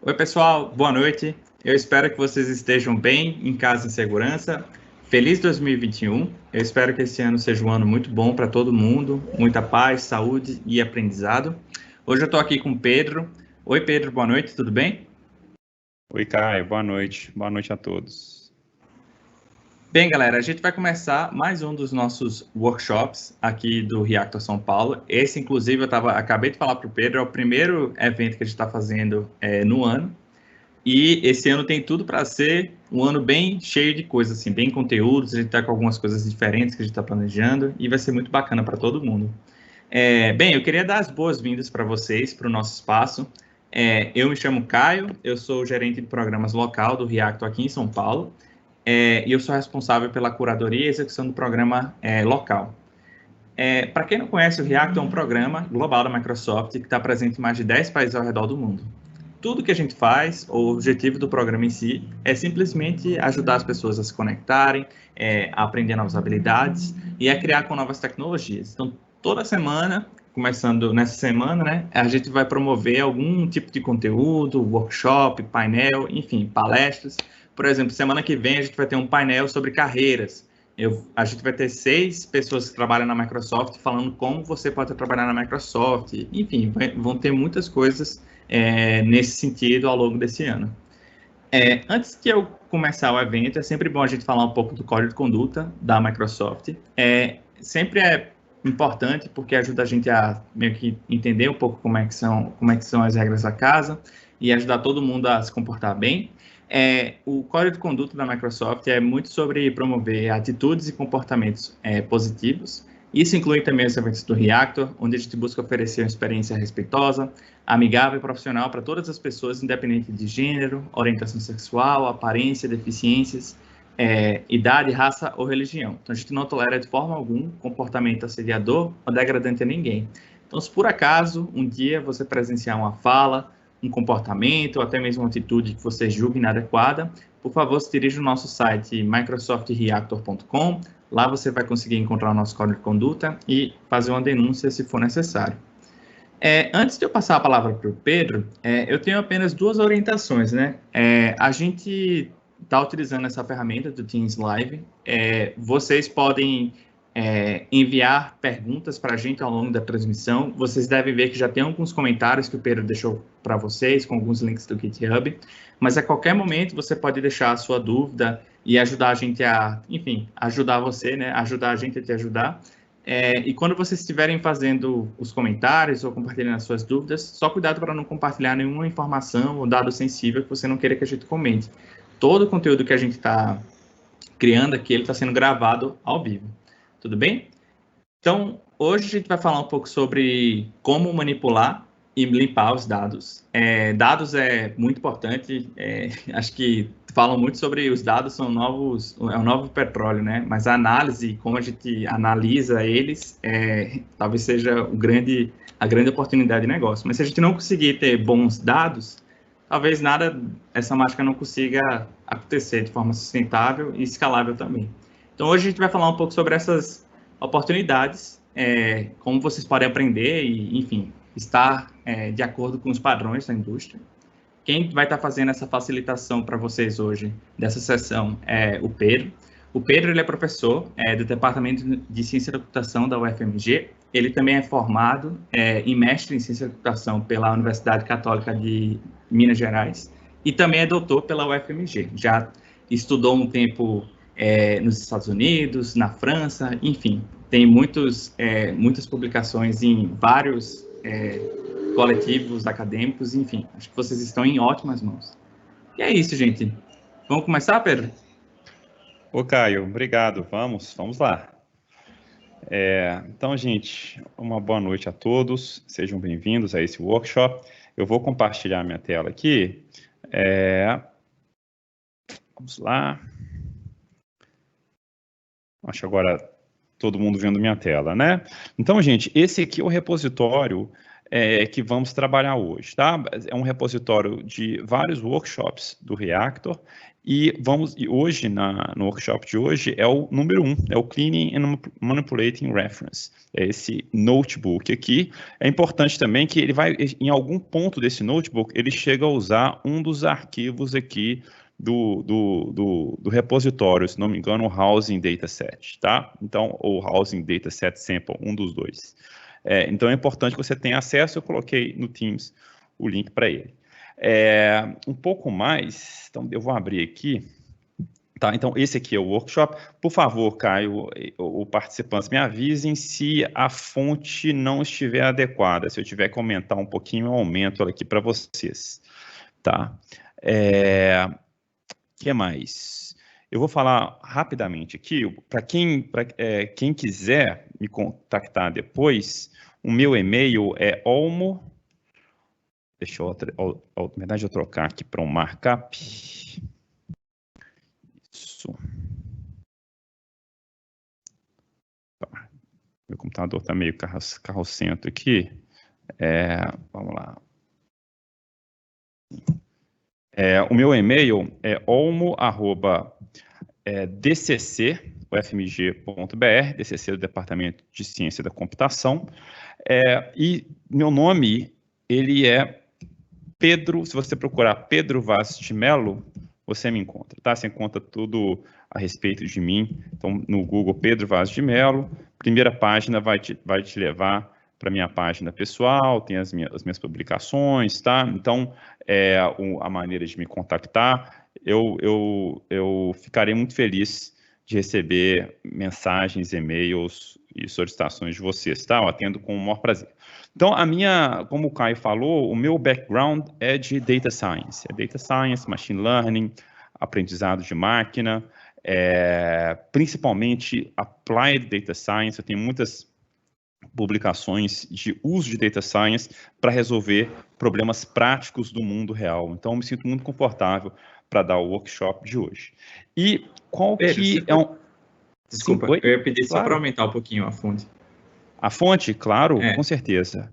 Oi, pessoal, boa noite. Eu espero que vocês estejam bem, em casa em segurança. Feliz 2021. Eu espero que esse ano seja um ano muito bom para todo mundo, muita paz, saúde e aprendizado. Hoje eu estou aqui com o Pedro. Oi, Pedro, boa noite, tudo bem? Oi, Caio, boa noite. Boa noite a todos. Bem, galera, a gente vai começar mais um dos nossos workshops aqui do Reactor São Paulo. Esse, inclusive, acabei de falar para o Pedro, é o primeiro evento que a gente está fazendo no ano. E esse ano tem tudo para ser um ano bem cheio de coisas, assim, bem conteúdos. A gente está com algumas coisas diferentes que a gente está planejando e vai ser muito bacana para todo mundo. Bem, eu queria dar as boas-vindas para vocês, para o nosso espaço. Eu me chamo Caio, eu sou o gerente de programas local do Reacto aqui em São Paulo. E eu sou responsável pela curadoria e execução do programa local. Para quem não conhece, o Reacto é um programa global da Microsoft que está presente em mais de 10 países ao redor do mundo. Tudo que a gente faz, o objetivo do programa em si, é simplesmente ajudar as pessoas a se conectarem, a aprender novas habilidades e a criar com novas tecnologias. Então, toda semana, começando nessa semana, né, a gente vai promover algum tipo de conteúdo, workshop, painel, enfim, palestras. Por exemplo, semana que vem a gente vai ter um painel sobre carreiras. A gente vai ter 6 pessoas que trabalham na Microsoft falando como você pode trabalhar na Microsoft. Enfim, vão ter muitas coisas nesse sentido ao longo desse ano. Antes de eu começar o evento, é sempre bom a gente falar um pouco do código de conduta da Microsoft. Sempre é importante porque ajuda a gente a meio que entender um pouco como é que são as regras da casa e ajudar todo mundo a se comportar bem. O código de conduta da Microsoft é muito sobre promover atitudes e comportamentos positivos. Isso inclui também os eventos do Reactor, onde a gente busca oferecer uma experiência respeitosa, amigável e profissional para todas as pessoas, independente de gênero, orientação sexual, aparência, deficiências, idade, raça ou religião. Então, a gente não tolera de forma alguma comportamento assediador ou degradante a ninguém. Então, se por acaso um dia você presenciar uma fala, um comportamento ou até mesmo uma atitude que você julgue inadequada, por favor, se dirija ao nosso site microsoftreactor.com. Lá você vai conseguir encontrar o nosso código de conduta e fazer uma denúncia se for necessário. Antes de eu passar a palavra para o Pedro, eu tenho apenas 2 orientações, né? A gente está utilizando essa ferramenta do Teams Live. Vocês podem enviar perguntas para a gente ao longo da transmissão. Vocês devem ver que já tem alguns comentários que o Pedro deixou para vocês, com alguns links do GitHub. Mas a qualquer momento você pode deixar a sua dúvida e ajudar a gente enfim, ajudar você, né? Ajudar a gente a te ajudar. E quando vocês estiverem fazendo os comentários ou compartilhando as suas dúvidas, só cuidado para não compartilhar nenhuma informação ou dado sensível que você não queira que a gente comente. Todo o conteúdo que a gente está criando aqui, ele está sendo gravado ao vivo. Tudo bem? Então, hoje a gente vai falar um pouco sobre como manipular e limpar os dados. Dados é muito importante, acho que falam muito sobre os dados é o novo petróleo, né? Mas a análise, como a gente analisa eles, talvez seja a grande oportunidade de negócio. Mas se a gente não conseguir ter bons dados, talvez essa mágica não consiga acontecer de forma sustentável e escalável também. Então, hoje a gente vai falar um pouco sobre essas oportunidades, como vocês podem aprender e, enfim, estar de acordo com os padrões da indústria. Quem vai estar fazendo essa facilitação para vocês hoje, dessa sessão, é o Pedro. O Pedro, ele é professor do Departamento de Ciência da Computação da UFMG. Ele também é formado em mestre em Ciência da Computação pela Universidade Católica de Minas Gerais e também é doutor pela UFMG. Já estudou um tempo nos Estados Unidos, na França, enfim, tem muitas publicações em vários coletivos acadêmicos, enfim, acho que vocês estão em ótimas mãos. E é isso, gente. Vamos começar, Pedro? Ô, Caio, obrigado. Vamos lá. Então, gente, uma boa noite a todos. Sejam bem-vindos a esse workshop. Eu vou compartilhar minha tela aqui. Vamos lá. Acho que agora todo mundo vendo minha tela, né? Então, gente, esse aqui é o repositório que vamos trabalhar hoje, tá? É um repositório de vários workshops do Reactor e hoje, no workshop de hoje, é o número 1, é o Cleaning and Manipulating Reference. É esse notebook aqui. É importante também que ele vai, em algum ponto desse notebook, ele chega a usar um dos arquivos aqui do repositório, se não me engano, o Housing Dataset, tá? Então, o Housing Dataset Sample, um dos dois. Então, é importante que você tenha acesso, eu coloquei no Teams o link para ele. Um pouco mais, então eu vou abrir aqui, tá? Então, esse aqui é o workshop. Por favor, Caio, ou participantes, me avisem se a fonte não estiver adequada. Se eu tiver que aumentar um pouquinho, eu aumento ela aqui para vocês, tá? Que mais? Eu vou falar rapidamente aqui, para quem quiser me contactar depois, o meu e-mail é olmo, deixa eu, na verdade, eu trocar aqui para um markup. Isso. Tá. Meu computador está meio carrocento aqui. Vamos lá. O meu e-mail é olmo@dcc.ufmg.br, DCC do Departamento de Ciência da Computação. E meu nome, ele é Pedro, se você procurar Pedro Vaz de Mello, você me encontra, tá? Você encontra tudo a respeito de mim. Então, no Google, Pedro Vaz de Mello, primeira página vai te levar para minha página pessoal, tem as minhas publicações, tá? Então, a maneira de me contactar, eu ficarei muito feliz de receber mensagens, e-mails e solicitações de vocês, tá? Eu atendo com o maior prazer. Então, como o Caio falou, o meu background é de Data Science. É Data Science, Machine Learning, aprendizado de máquina, principalmente Applied Data Science. Eu tenho muitas publicações de uso de Data Science para resolver problemas práticos do mundo real. Então, eu me sinto muito confortável para dar o workshop de hoje. E qual Pedro, que é um... Desculpa, Sim, eu ia pedir claro. só para aumentar um pouquinho a fonte. A fonte, claro, com certeza.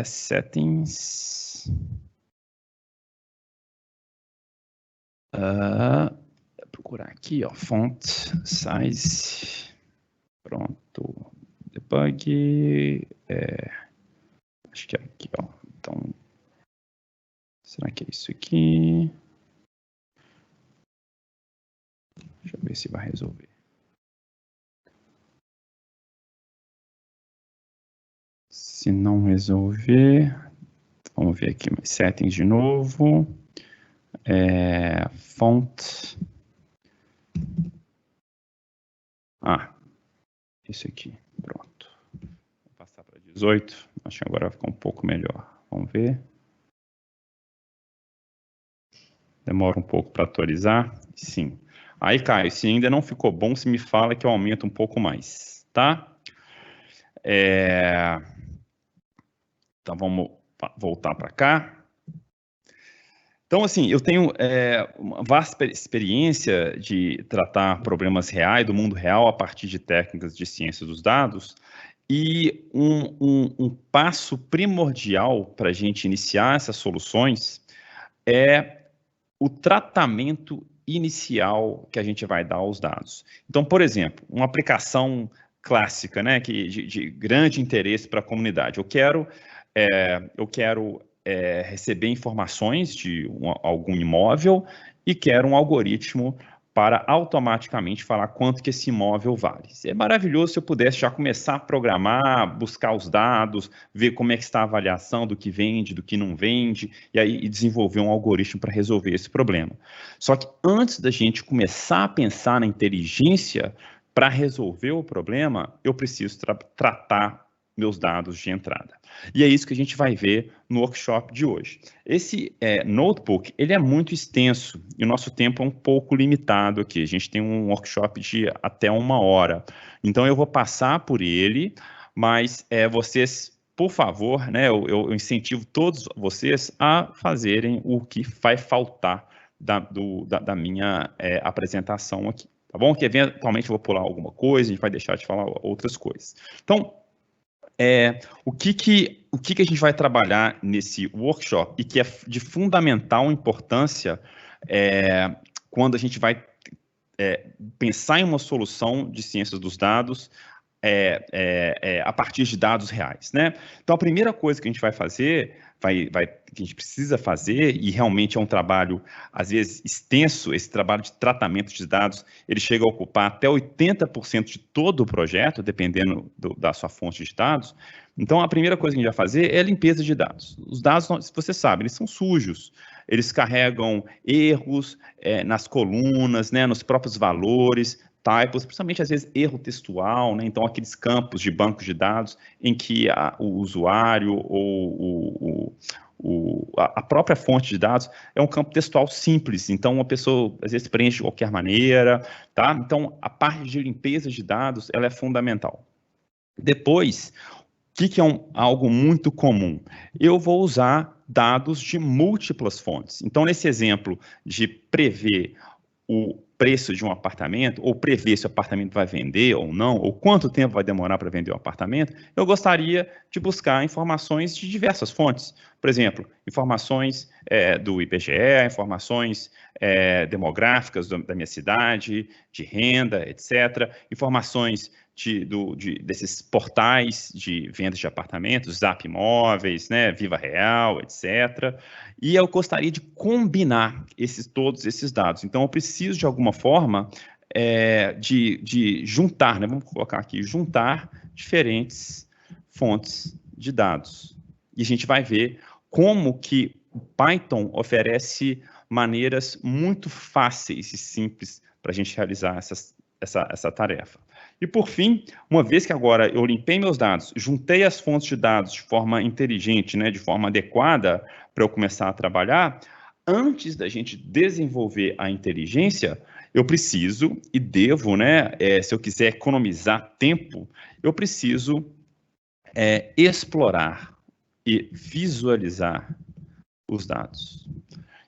Settings. Vou procurar aqui, ó, font size. Pronto. Debug. Acho que é aqui, ó. Então, será que é isso aqui? Deixa eu ver se vai resolver. Se não resolver, vamos ver aqui mais settings de novo. Font. Isso aqui, pronto. Vou passar para 18. Acho que agora vai ficar um pouco melhor. Vamos ver. Demora um pouco para atualizar. Sim. Aí, Caio, se ainda não ficou bom, se me fala que eu aumento um pouco mais, tá? Então, vamos voltar para cá. Então, assim, eu tenho uma vasta experiência de tratar problemas reais, do mundo real, a partir de técnicas de ciência dos dados, e um passo primordial para a gente iniciar essas soluções é o tratamento inicial que a gente vai dar aos dados. Então, por exemplo, uma aplicação clássica, né, de grande interesse para a comunidade. Eu quero receber informações de algum imóvel e quero um algoritmo para automaticamente falar quanto que esse imóvel vale. É maravilhoso se eu pudesse já começar a programar, buscar os dados, ver como é que está a avaliação do que vende, do que não vende, e aí desenvolver um algoritmo para resolver esse problema. Só que antes da gente começar a pensar na inteligência para resolver o problema, eu preciso tratar meus dados de entrada. E é isso que a gente vai ver no workshop de hoje. Esse notebook, ele é muito extenso e o nosso tempo é um pouco limitado aqui. A gente tem um workshop de até 1 hora. Então, eu vou passar por ele, mas vocês, por favor, né, eu incentivo todos vocês a fazerem o que vai faltar da minha apresentação aqui. Tá bom? Que eventualmente eu vou pular alguma coisa, a gente vai deixar de falar outras coisas. Então, O que a gente vai trabalhar nesse workshop e que é de fundamental importância quando a gente vai pensar em uma solução de ciências dos dados a partir de dados reais, né? Então, a primeira coisa que a gente vai fazer, que a gente precisa fazer, e realmente é um trabalho, às vezes, extenso, esse trabalho de tratamento de dados, ele chega a ocupar até 80% de todo o projeto, dependendo da sua fonte de dados. Então, a primeira coisa que a gente vai fazer é a limpeza de dados. Os dados, se você sabe, eles são sujos, eles carregam erros nas colunas, né, nos próprios valores, typos, principalmente às vezes erro textual, né? Então aqueles campos de bancos de dados em que o usuário ou a própria fonte de dados é um campo textual simples, então uma pessoa às vezes preenche de qualquer maneira, tá? Então a parte de limpeza de dados ela é fundamental. Depois, o que é algo muito comum? Eu vou usar dados de múltiplas fontes. Então, nesse exemplo de prever o preço de um apartamento, ou prever se o apartamento vai vender ou não, ou quanto tempo vai demorar para vender o apartamento, eu gostaria de buscar informações de diversas fontes. Por exemplo, informações do IBGE, informações demográficas da minha cidade, de renda, etc. Informações desses portais de vendas de apartamentos, Zap Imóveis, né, Viva Real, etc. E eu gostaria de combinar todos esses dados. Então, eu preciso, de alguma forma, de juntar, né, vamos colocar aqui, juntar diferentes fontes de dados. E a gente vai ver como que o Python oferece maneiras muito fáceis e simples para a gente realizar essa tarefa. E, por fim, uma vez que agora eu limpei meus dados, juntei as fontes de dados de forma inteligente, né, de forma adequada para eu começar a trabalhar, antes da gente desenvolver a inteligência, eu preciso e devo, né, se eu quiser economizar tempo, eu preciso explorar e visualizar os dados.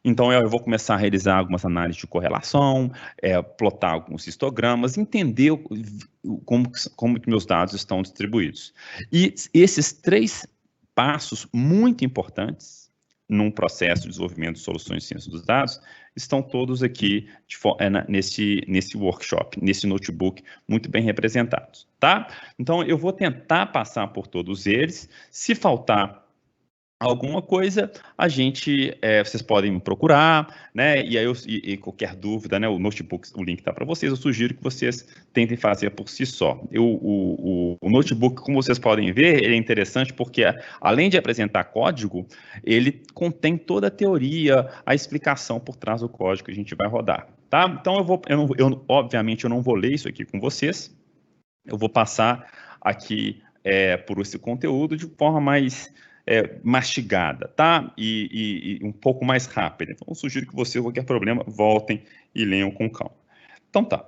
Então, eu vou começar a realizar algumas análises de correlação, plotar alguns histogramas, entender como que meus dados estão distribuídos. E esses 3 passos muito importantes num processo de desenvolvimento de soluções de ciência dos dados estão todos aqui nesse workshop, nesse notebook, muito bem representados, tá? Então, eu vou tentar passar por todos eles. Se faltar alguma coisa, vocês podem me procurar, né? E aí qualquer dúvida, né? O notebook, o link está para vocês. Eu sugiro que vocês tentem fazer por si só. O notebook, como vocês podem ver, ele é interessante porque, além de apresentar código, ele contém toda a teoria, a explicação por trás do código que a gente vai rodar, tá? Então obviamente eu não vou ler isso aqui com vocês. Eu vou passar aqui por esse conteúdo de forma mais mastigada, tá? E um pouco mais rápida. Então, eu sugiro que vocês, qualquer problema, voltem e leiam com calma. Então, tá.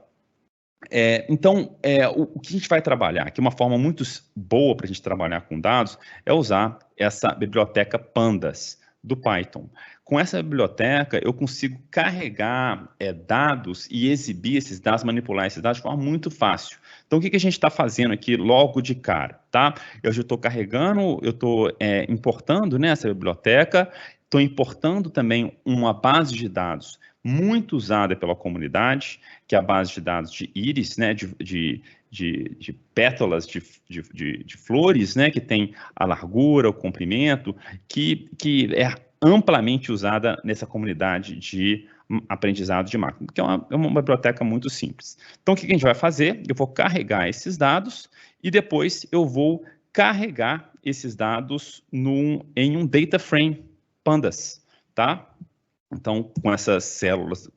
O que a gente vai trabalhar aqui, uma forma muito boa para a gente trabalhar com dados, é usar essa biblioteca Pandas do Python. Com essa biblioteca, eu consigo carregar dados e exibir esses dados, manipular esses dados de forma muito fácil. Então, o que a gente está fazendo aqui logo de cara, tá? Eu já estou carregando, eu estou importando, né, essa biblioteca, estou importando também uma base de dados muito usada pela comunidade, que é a base de dados de íris, né, de pétalas de flores, né, que tem a largura, o comprimento, que é amplamente usada nessa comunidade de aprendizado de máquina, que é uma biblioteca muito simples. Então, o que a gente vai fazer? Eu vou carregar esses dados e depois eu vou carregar esses dados em um data frame Pandas, tá? Então, com essas células,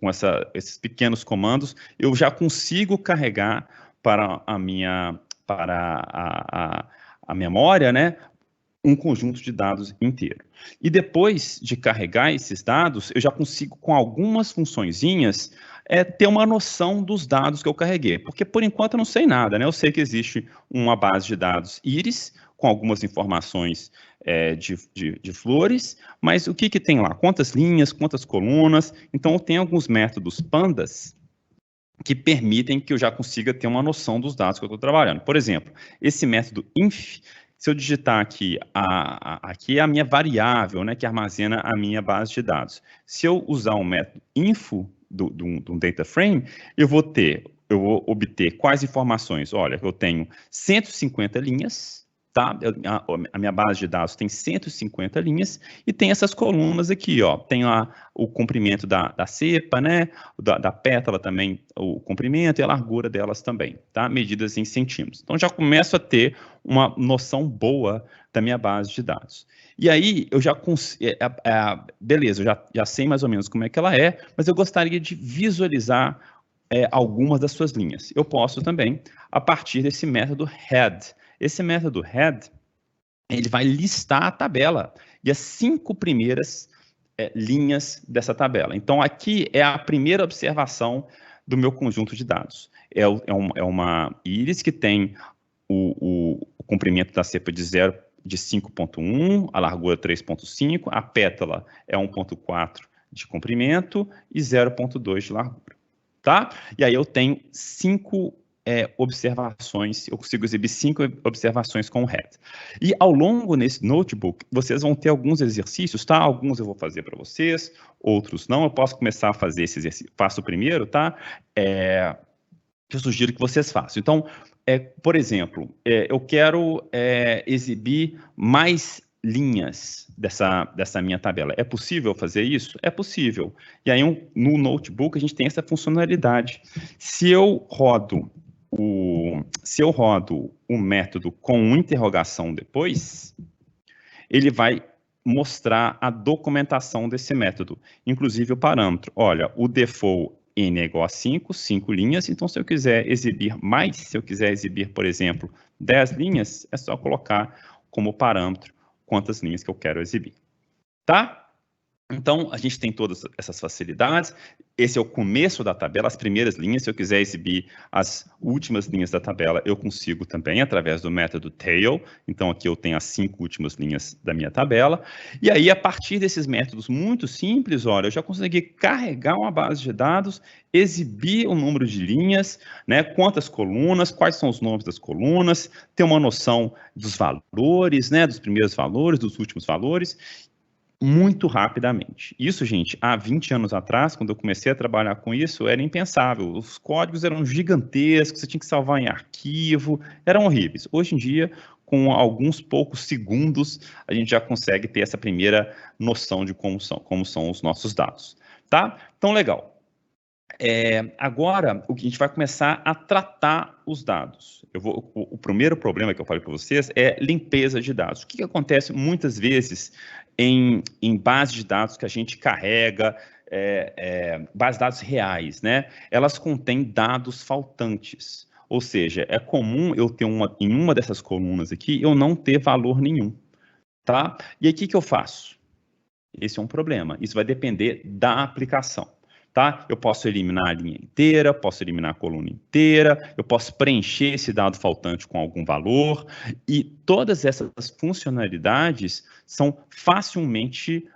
esses pequenos comandos, eu já consigo carregar para a memória, né, um conjunto de dados inteiro. E depois de carregar esses dados, eu já consigo, com algumas funçõezinhas, ter uma noção dos dados que eu carreguei. Porque, por enquanto, eu não sei nada, né? Eu sei que existe uma base de dados íris, com algumas informações de flores, mas o que tem lá? Quantas linhas, quantas colunas? Então, eu tenho alguns métodos pandas que permitem que eu já consiga ter uma noção dos dados que eu estou trabalhando. Por exemplo, esse método inf, Se eu digitar aqui, aqui é a minha variável, né, que armazena a minha base de dados. Se eu usar o método info do data frame, eu vou obter quais informações? Olha, eu tenho 150 linhas, tá? A minha base de dados tem 150 linhas e tem essas colunas aqui, ó. Tem o comprimento da cepa, né? Da pétala também, o comprimento e a largura delas também, tá? Medidas em centímetros. Então, já começo a ter uma noção boa da minha base de dados. E aí, eu já beleza, eu já sei mais ou menos como é que ela é, mas eu gostaria de visualizar algumas das suas linhas. Eu posso também, a partir desse método head. Esse método head, ele vai listar a tabela e as 5 primeiras linhas dessa tabela. Então, aqui é a primeira observação do meu conjunto de dados. É uma íris que tem o comprimento da cepa de 5.1, a largura 3.5, a pétala é 1.4 de comprimento e 0.2 de largura, tá? E aí eu tenho 5 observações, eu consigo exibir 5 observações com o head. E ao longo nesse notebook, vocês vão ter alguns exercícios, tá? Alguns eu vou fazer para vocês, outros não. Eu posso começar a fazer esse exercício. Faço o primeiro, tá? Que eu sugiro que vocês façam. Então, por exemplo, eu quero exibir mais linhas dessa minha tabela. É possível fazer isso? É possível. E aí, no notebook, a gente tem essa funcionalidade. Se eu rodo o método com interrogação depois, ele vai mostrar a documentação desse método, inclusive o parâmetro. Olha, o default n é igual a 5 linhas, então se eu quiser exibir mais, se eu quiser exibir, por exemplo, 10 linhas, é só colocar como parâmetro quantas linhas que eu quero exibir, tá? Então, a gente tem todas essas facilidades. Esse é o começo da tabela, as primeiras linhas. Se eu quiser exibir as últimas linhas da tabela, eu consigo também através do método tail. Então, aqui eu tenho as 5 últimas linhas da minha tabela. E aí, a partir desses métodos muito simples, olha, eu já consegui carregar uma base de dados, exibir o número de linhas, né, quantas colunas, quais são os nomes das colunas, ter uma noção dos valores, né, dos primeiros valores, dos últimos valores, muito rapidamente. Isso, gente, há 20 anos atrás, quando eu comecei a trabalhar com isso, era impensável. Os códigos eram gigantescos, você tinha que salvar em arquivo, eram horríveis. Hoje em dia, com alguns poucos segundos, a gente já consegue ter essa primeira noção de como são os nossos dados, tá? Então, legal. Agora, a gente vai começar a tratar os dados. O primeiro problema que eu falei para vocês é limpeza de dados. O que acontece muitas vezes em bases de dados que a gente carrega, bases de dados reais, né? Elas contêm dados faltantes. Ou seja, é comum eu ter em uma dessas colunas aqui, eu não ter valor nenhum, tá? E aí, o que eu faço? Esse é um problema. Isso vai depender da aplicação. Tá? Eu posso eliminar a linha inteira, posso eliminar a coluna inteira, eu posso preencher esse dado faltante com algum valor, e todas essas funcionalidades são facilmente,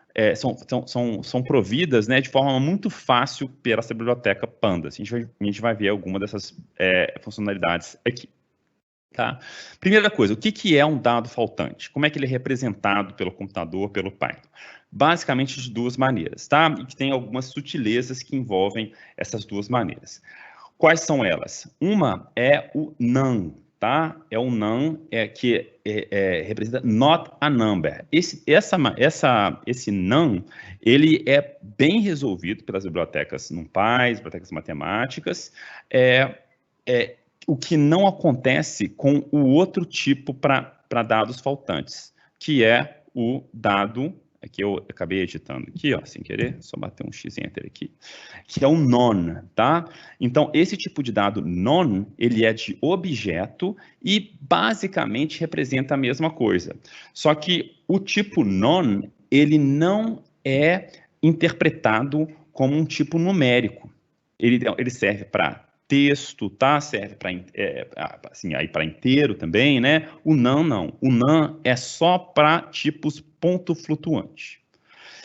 são providas, né, de forma muito fácil pela essa biblioteca Pandas. A gente vai ver alguma dessas funcionalidades aqui. Tá? Primeira coisa, o que é um dado faltante? Como é que ele é representado pelo computador, pelo Python? Basicamente de 2 maneiras, tá? E que tem algumas sutilezas que envolvem essas 2 maneiras. Quais são elas? Uma é o none, tá? É o none que representa not a number. Esse none, ele é bem resolvido pelas bibliotecas NumPy, bibliotecas matemáticas, o que não acontece com o outro tipo para dados faltantes, que é o dado, aqui eu acabei editando aqui, ó, sem querer, só bater um X-Enter aqui, que é o none, tá? Então, esse tipo de dado none, ele é de objeto e basicamente representa a mesma coisa. Só que o tipo none, ele não é interpretado como um tipo numérico. Ele serve para texto, tá? Serve para assim, aí para inteiro também, né? O none não. O none é só para tipos ponto flutuante.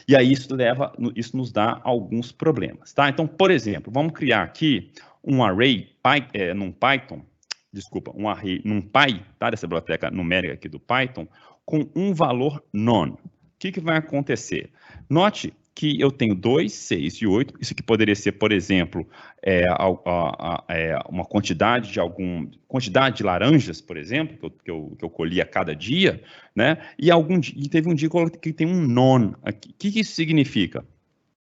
E aí isso nos dá alguns problemas, tá? Então, por exemplo, vamos criar aqui um array num Python um array NumPy, tá? Dessa biblioteca numérica aqui do Python, com um valor none. O que vai acontecer? Note que eu tenho 2, 6 e 8. Isso aqui poderia ser, por exemplo, uma quantidade de laranjas, por exemplo, que eu colhi a cada dia, né? E teve um dia que tem um none aqui. O que isso significa?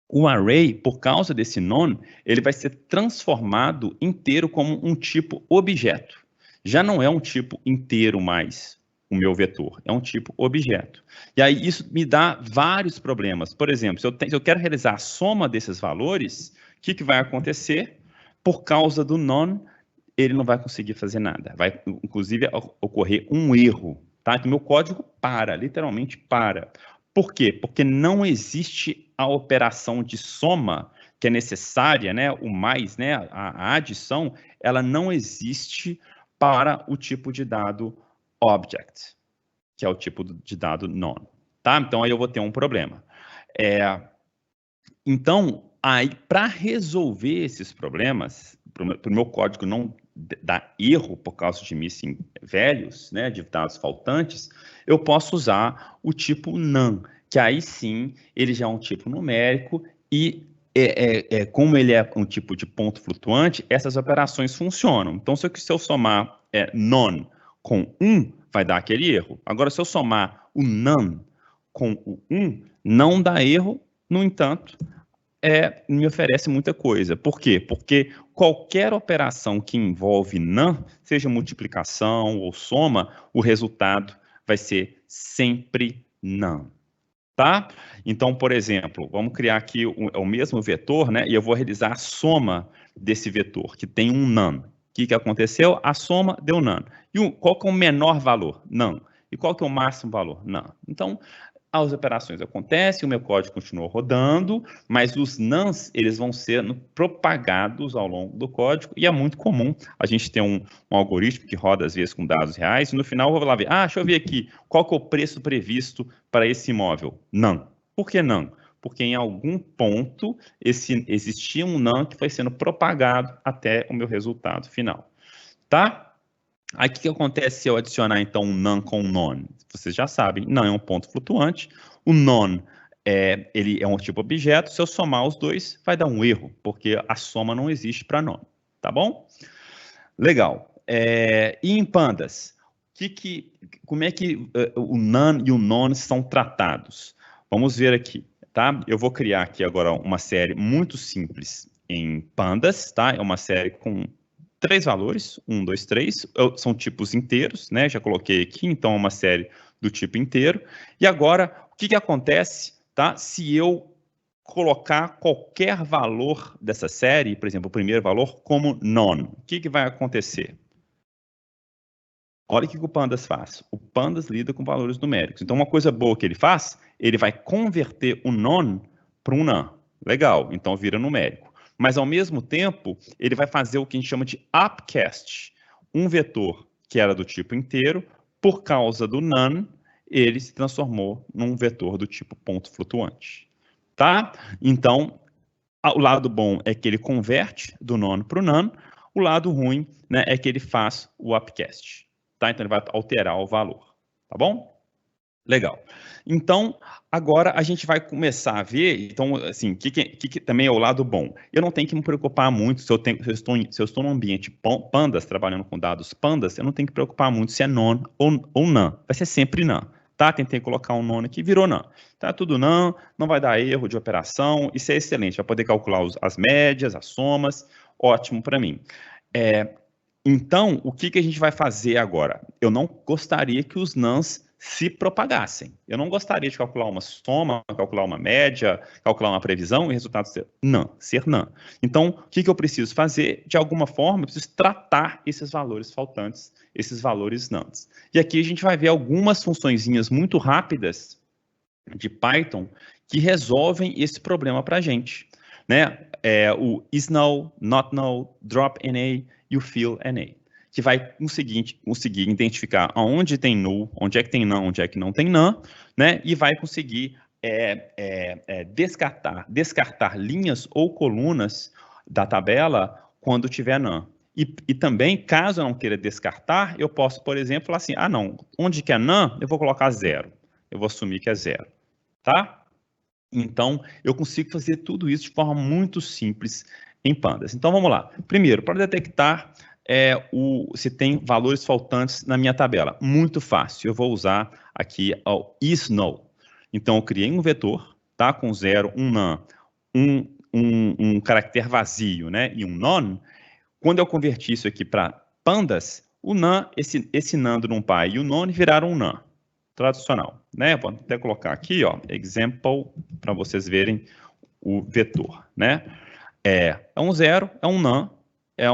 O array, por causa desse none, ele vai ser transformado inteiro como um tipo objeto. Já não é um tipo inteiro mais o meu vetor, é um tipo objeto. E aí isso me dá vários problemas. Por exemplo, se eu quero realizar a soma desses valores, o que vai acontecer? Por causa do none, ele não vai conseguir fazer nada. Vai, inclusive, ocorrer um erro, tá? Então, meu código para, literalmente para. Por quê? Porque não existe a operação de soma que é necessária, né? O mais, né? A adição, ela não existe para o tipo de dado object, que é o tipo de dado none, tá? Então, aí eu vou ter um problema. Então, aí, para resolver esses problemas, para o meu código não dar erro por causa de missing values, né, de dados faltantes, eu posso usar o tipo none, que aí sim, ele já é um tipo numérico e como ele é um tipo de ponto flutuante, essas operações funcionam. Então, se eu somar none com 1, vai dar aquele erro. Agora, se eu somar o none com o 1, não dá erro, no entanto, me oferece muita coisa. Por quê? Porque qualquer operação que envolve none, seja multiplicação ou soma, o resultado vai ser sempre none. Tá? Então, por exemplo, vamos criar aqui o mesmo vetor, né? E eu vou realizar a soma desse vetor, que tem um none. O que aconteceu? A soma deu none. E qual que é o menor valor? None. E qual que é o máximo valor? None. Então, as operações acontecem, o meu código continua rodando, mas os non's, eles vão ser propagados ao longo do código, e é muito comum a gente ter um algoritmo que roda, às vezes, com dados reais, e no final eu vou lá ver, deixa eu ver aqui, qual que é o preço previsto para esse imóvel? None. Por que none? Porque em algum ponto existia um none que foi sendo propagado até o meu resultado final. Tá? Aí o que acontece se eu adicionar então um none com um none? Vocês já sabem, none é um ponto flutuante, o none ele é um tipo objeto, se eu somar os dois vai dar um erro, porque a soma não existe para none, tá bom? Legal. E em pandas, como é que o none e o none são tratados? Vamos ver aqui, tá? Eu vou criar aqui agora uma série muito simples em pandas, tá? É uma série com 3 valores, 1, 2, 3, são tipos inteiros, né? Já coloquei aqui, então é uma série do tipo inteiro. E agora, o que acontece, tá? Se eu colocar qualquer valor dessa série, por exemplo, o primeiro valor, como none, o que vai acontecer? Olha o que o Pandas faz. O Pandas lida com valores numéricos. Então, uma coisa boa que ele faz, ele vai converter o none para um none. Legal, então vira numérico. Mas, ao mesmo tempo, ele vai fazer o que a gente chama de upcast. Um vetor que era do tipo inteiro, por causa do none, ele se transformou num vetor do tipo ponto flutuante. Tá? Então, o lado bom é que ele converte do none para o none. O lado ruim, né, é que ele faz o upcast. Tá? Então, ele vai alterar o valor. Tá bom? Legal. Então, agora a gente vai começar a ver, então, assim, que também é o lado bom. Eu não tenho que me preocupar muito se eu estou num ambiente pandas, trabalhando com dados pandas, eu não tenho que me preocupar muito se é none ou none. Vai ser sempre none. Tá? Tentei colocar um none aqui, virou none. Tá tudo none, não vai dar erro de operação, isso é excelente. Vai poder calcular as médias, as somas, ótimo para mim. Então, o que a gente vai fazer agora? Eu não gostaria que os non's se propagassem. Eu não gostaria de calcular uma soma, calcular uma média, calcular uma previsão e o resultado ser none. Então, o que eu preciso fazer? De alguma forma, eu preciso tratar esses valores faltantes, esses valores non's. E aqui a gente vai ver algumas funçõezinhas muito rápidas de Python que resolvem esse problema para a gente. Né? O isNull, notNull, dropNA e o fillNA, que vai conseguir identificar onde tem null, onde é que tem none, onde é que não tem none, né? E vai conseguir descartar linhas ou colunas da tabela quando tiver none. E também, caso eu não queira descartar, eu posso, por exemplo, falar assim, ah, não, onde que é none, eu vou colocar 0. Eu vou assumir que é 0, tá? Então, eu consigo fazer tudo isso de forma muito simples em Pandas. Então, vamos lá. Primeiro, para detectar se tem valores faltantes na minha tabela. Muito fácil. Eu vou usar aqui o isNo. Então, eu criei um vetor, tá? Com 0, um none, um caractere vazio, né? E um none. Quando eu converti isso aqui para Pandas, o none, esse none do NumPy e o none viraram um none tradicional, né? Vou até colocar aqui, ó, example, para vocês verem o vetor, né? É um 0, é um none, é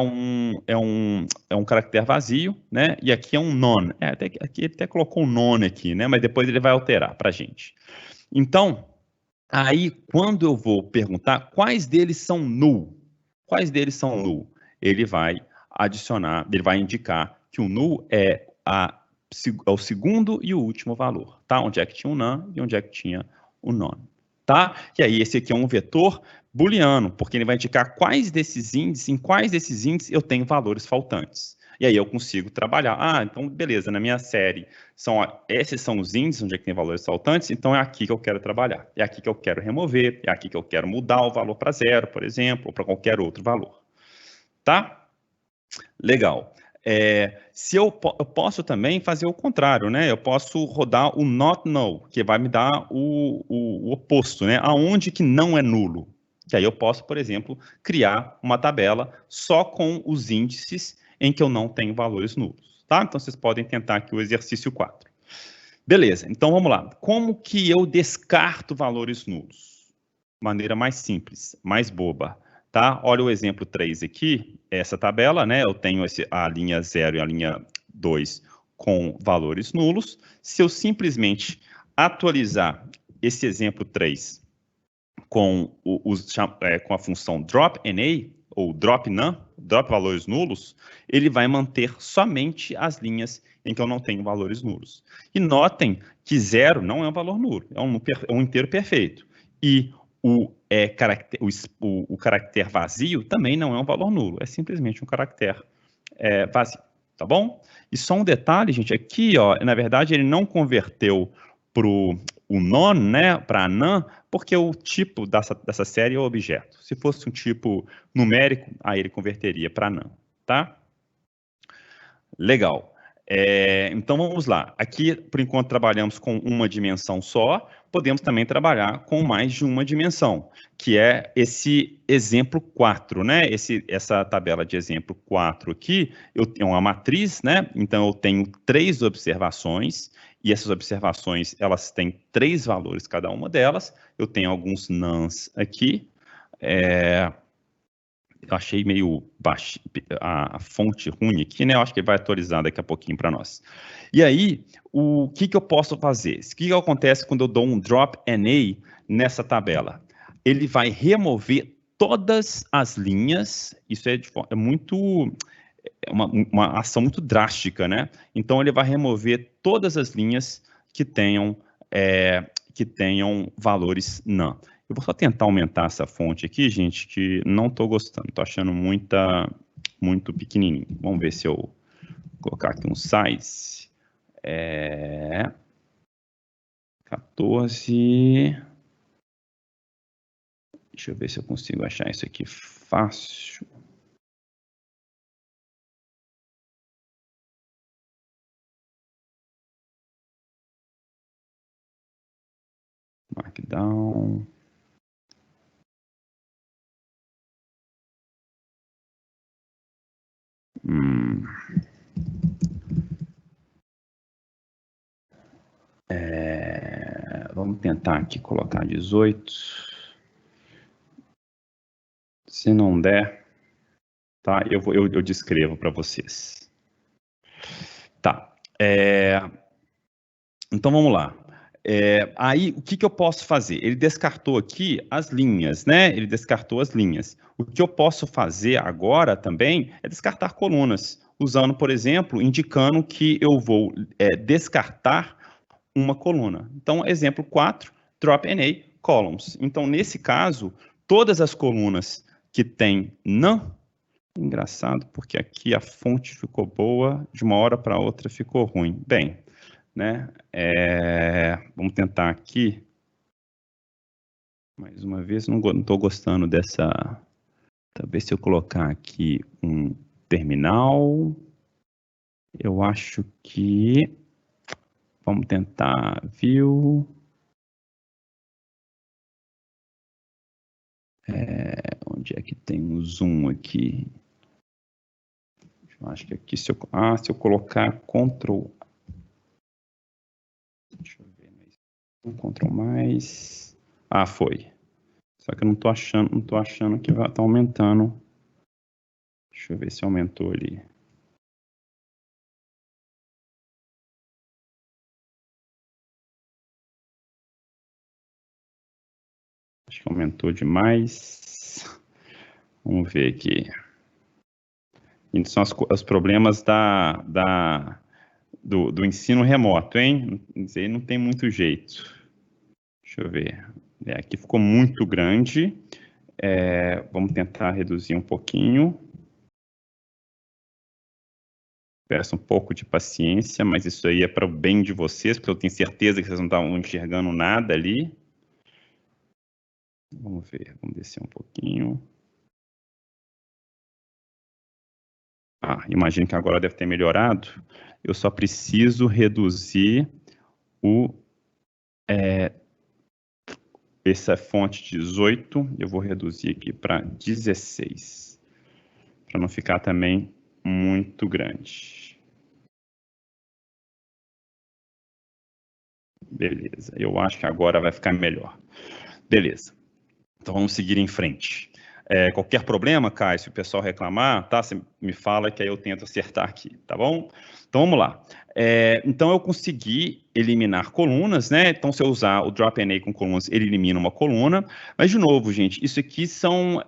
um caractere vazio, né? E aqui é um none. Aqui ele até colocou um none aqui, né? Mas depois ele vai alterar para a gente. Então, aí, quando eu vou perguntar quais deles são null, ele vai adicionar, ele vai indicar que o null é o segundo e o último valor, tá? Onde é que tinha o none e onde é que tinha o none, tá? E aí, esse aqui é um vetor booleano, porque ele vai indicar em quais desses índices eu tenho valores faltantes. E aí eu consigo trabalhar. Ah, então, beleza, na minha série, esses são os índices onde é que tem valores faltantes, então é aqui que eu quero trabalhar. É aqui que eu quero remover, é aqui que eu quero mudar o valor para 0, por exemplo, ou para qualquer outro valor. Tá? Legal. Se eu posso também fazer o contrário, né? Eu posso rodar o not null, que vai me dar o oposto, né? Aonde que não é nulo. Que aí eu posso, por exemplo, criar uma tabela só com os índices em que eu não tenho valores nulos, tá? Então, vocês podem tentar aqui o exercício 4. Beleza, então vamos lá. Como que eu descarto valores nulos? Maneira mais simples, mais boba, tá? Olha o exemplo 3 aqui, essa tabela, né? Eu tenho a linha 0 e a linha 2 com valores nulos. Se eu simplesmente atualizar esse exemplo 3 com a função dropNA, ou dropNone, drop valores nulos, ele vai manter somente as linhas em que eu não tenho valores nulos. E notem que 0 não é um valor nulo, é um inteiro perfeito. E o caractere vazio também não é um valor nulo, é simplesmente um caractere vazio, tá bom? E só um detalhe, gente, aqui, ó, na verdade, ele não converteu para o none, né, para none, porque o tipo dessa série é o objeto. Se fosse um tipo numérico, aí ele converteria para none, tá? Legal. Então, vamos lá. Aqui, por enquanto, trabalhamos com uma dimensão só. Podemos também trabalhar com mais de uma dimensão, que é esse exemplo 4, né? Essa tabela de exemplo 4 aqui, eu tenho uma matriz, né? Então, eu tenho 3 observações, e essas observações, elas têm 3 valores cada uma delas. Eu tenho alguns nones aqui. Eu achei meio baixo a fonte ruim aqui, né? Eu acho que ele vai atualizar daqui a pouquinho para nós. E aí, o que eu posso fazer? O que acontece quando eu dou um drop NA nessa tabela? Ele vai remover todas as linhas, isso é uma ação muito drástica, né? Então, ele vai remover todas as linhas que tenham valores none. Eu vou só tentar aumentar essa fonte aqui, gente, que não estou gostando. Estou achando muito pequenininho. Vamos ver se eu colocar aqui um size. 14. Deixa eu ver se eu consigo achar isso aqui fácil. Markdown. Vamos tentar aqui colocar 18. Se não der, tá? Eu descrevo para vocês. Tá. Então vamos lá. Aí, o que eu posso fazer? Ele descartou aqui as linhas, né? Ele descartou as linhas. O que eu posso fazer agora também é descartar colunas, usando, por exemplo, indicando que eu vou descartar uma coluna. Então, exemplo 4, drop NA columns. Então, nesse caso, todas as colunas que têm none, Engraçado, porque aqui a fonte ficou boa, de uma hora para outra ficou ruim. Bem, né? Vamos tentar aqui. Mais uma vez, não estou gostando dessa... Talvez se eu colocar aqui um terminal, eu acho que... Vamos tentar view. Onde é que tem um zoom aqui? Eu acho que aqui, se eu colocar Ctrl... Deixa eu ver, Ctrl mais... Ah, foi. Só que eu não tô achando que tá aumentando. Deixa eu ver se aumentou ali. Acho que aumentou demais. Vamos ver aqui. São os problemas do ensino remoto, hein? Isso aí não tem muito jeito. Deixa eu ver. Aqui ficou muito grande. Vamos tentar reduzir um pouquinho. Peço um pouco de paciência, mas isso aí é para o bem de vocês, porque eu tenho certeza que vocês não estão enxergando nada ali. Vamos ver, vamos descer um pouquinho. Imagino que agora deve ter melhorado. Eu só preciso reduzir essa fonte 18, eu vou reduzir aqui para 16, para não ficar também muito grande. Beleza, eu acho que agora vai ficar melhor. Beleza, então vamos seguir em frente. Qualquer problema, Caio, se o pessoal reclamar, tá? Você me fala que aí eu tento acertar aqui, tá bom? Então vamos lá. Então eu consegui eliminar colunas, né? Então se eu usar o drop NA com colunas, ele elimina uma coluna. Mas de novo, gente, isso aqui são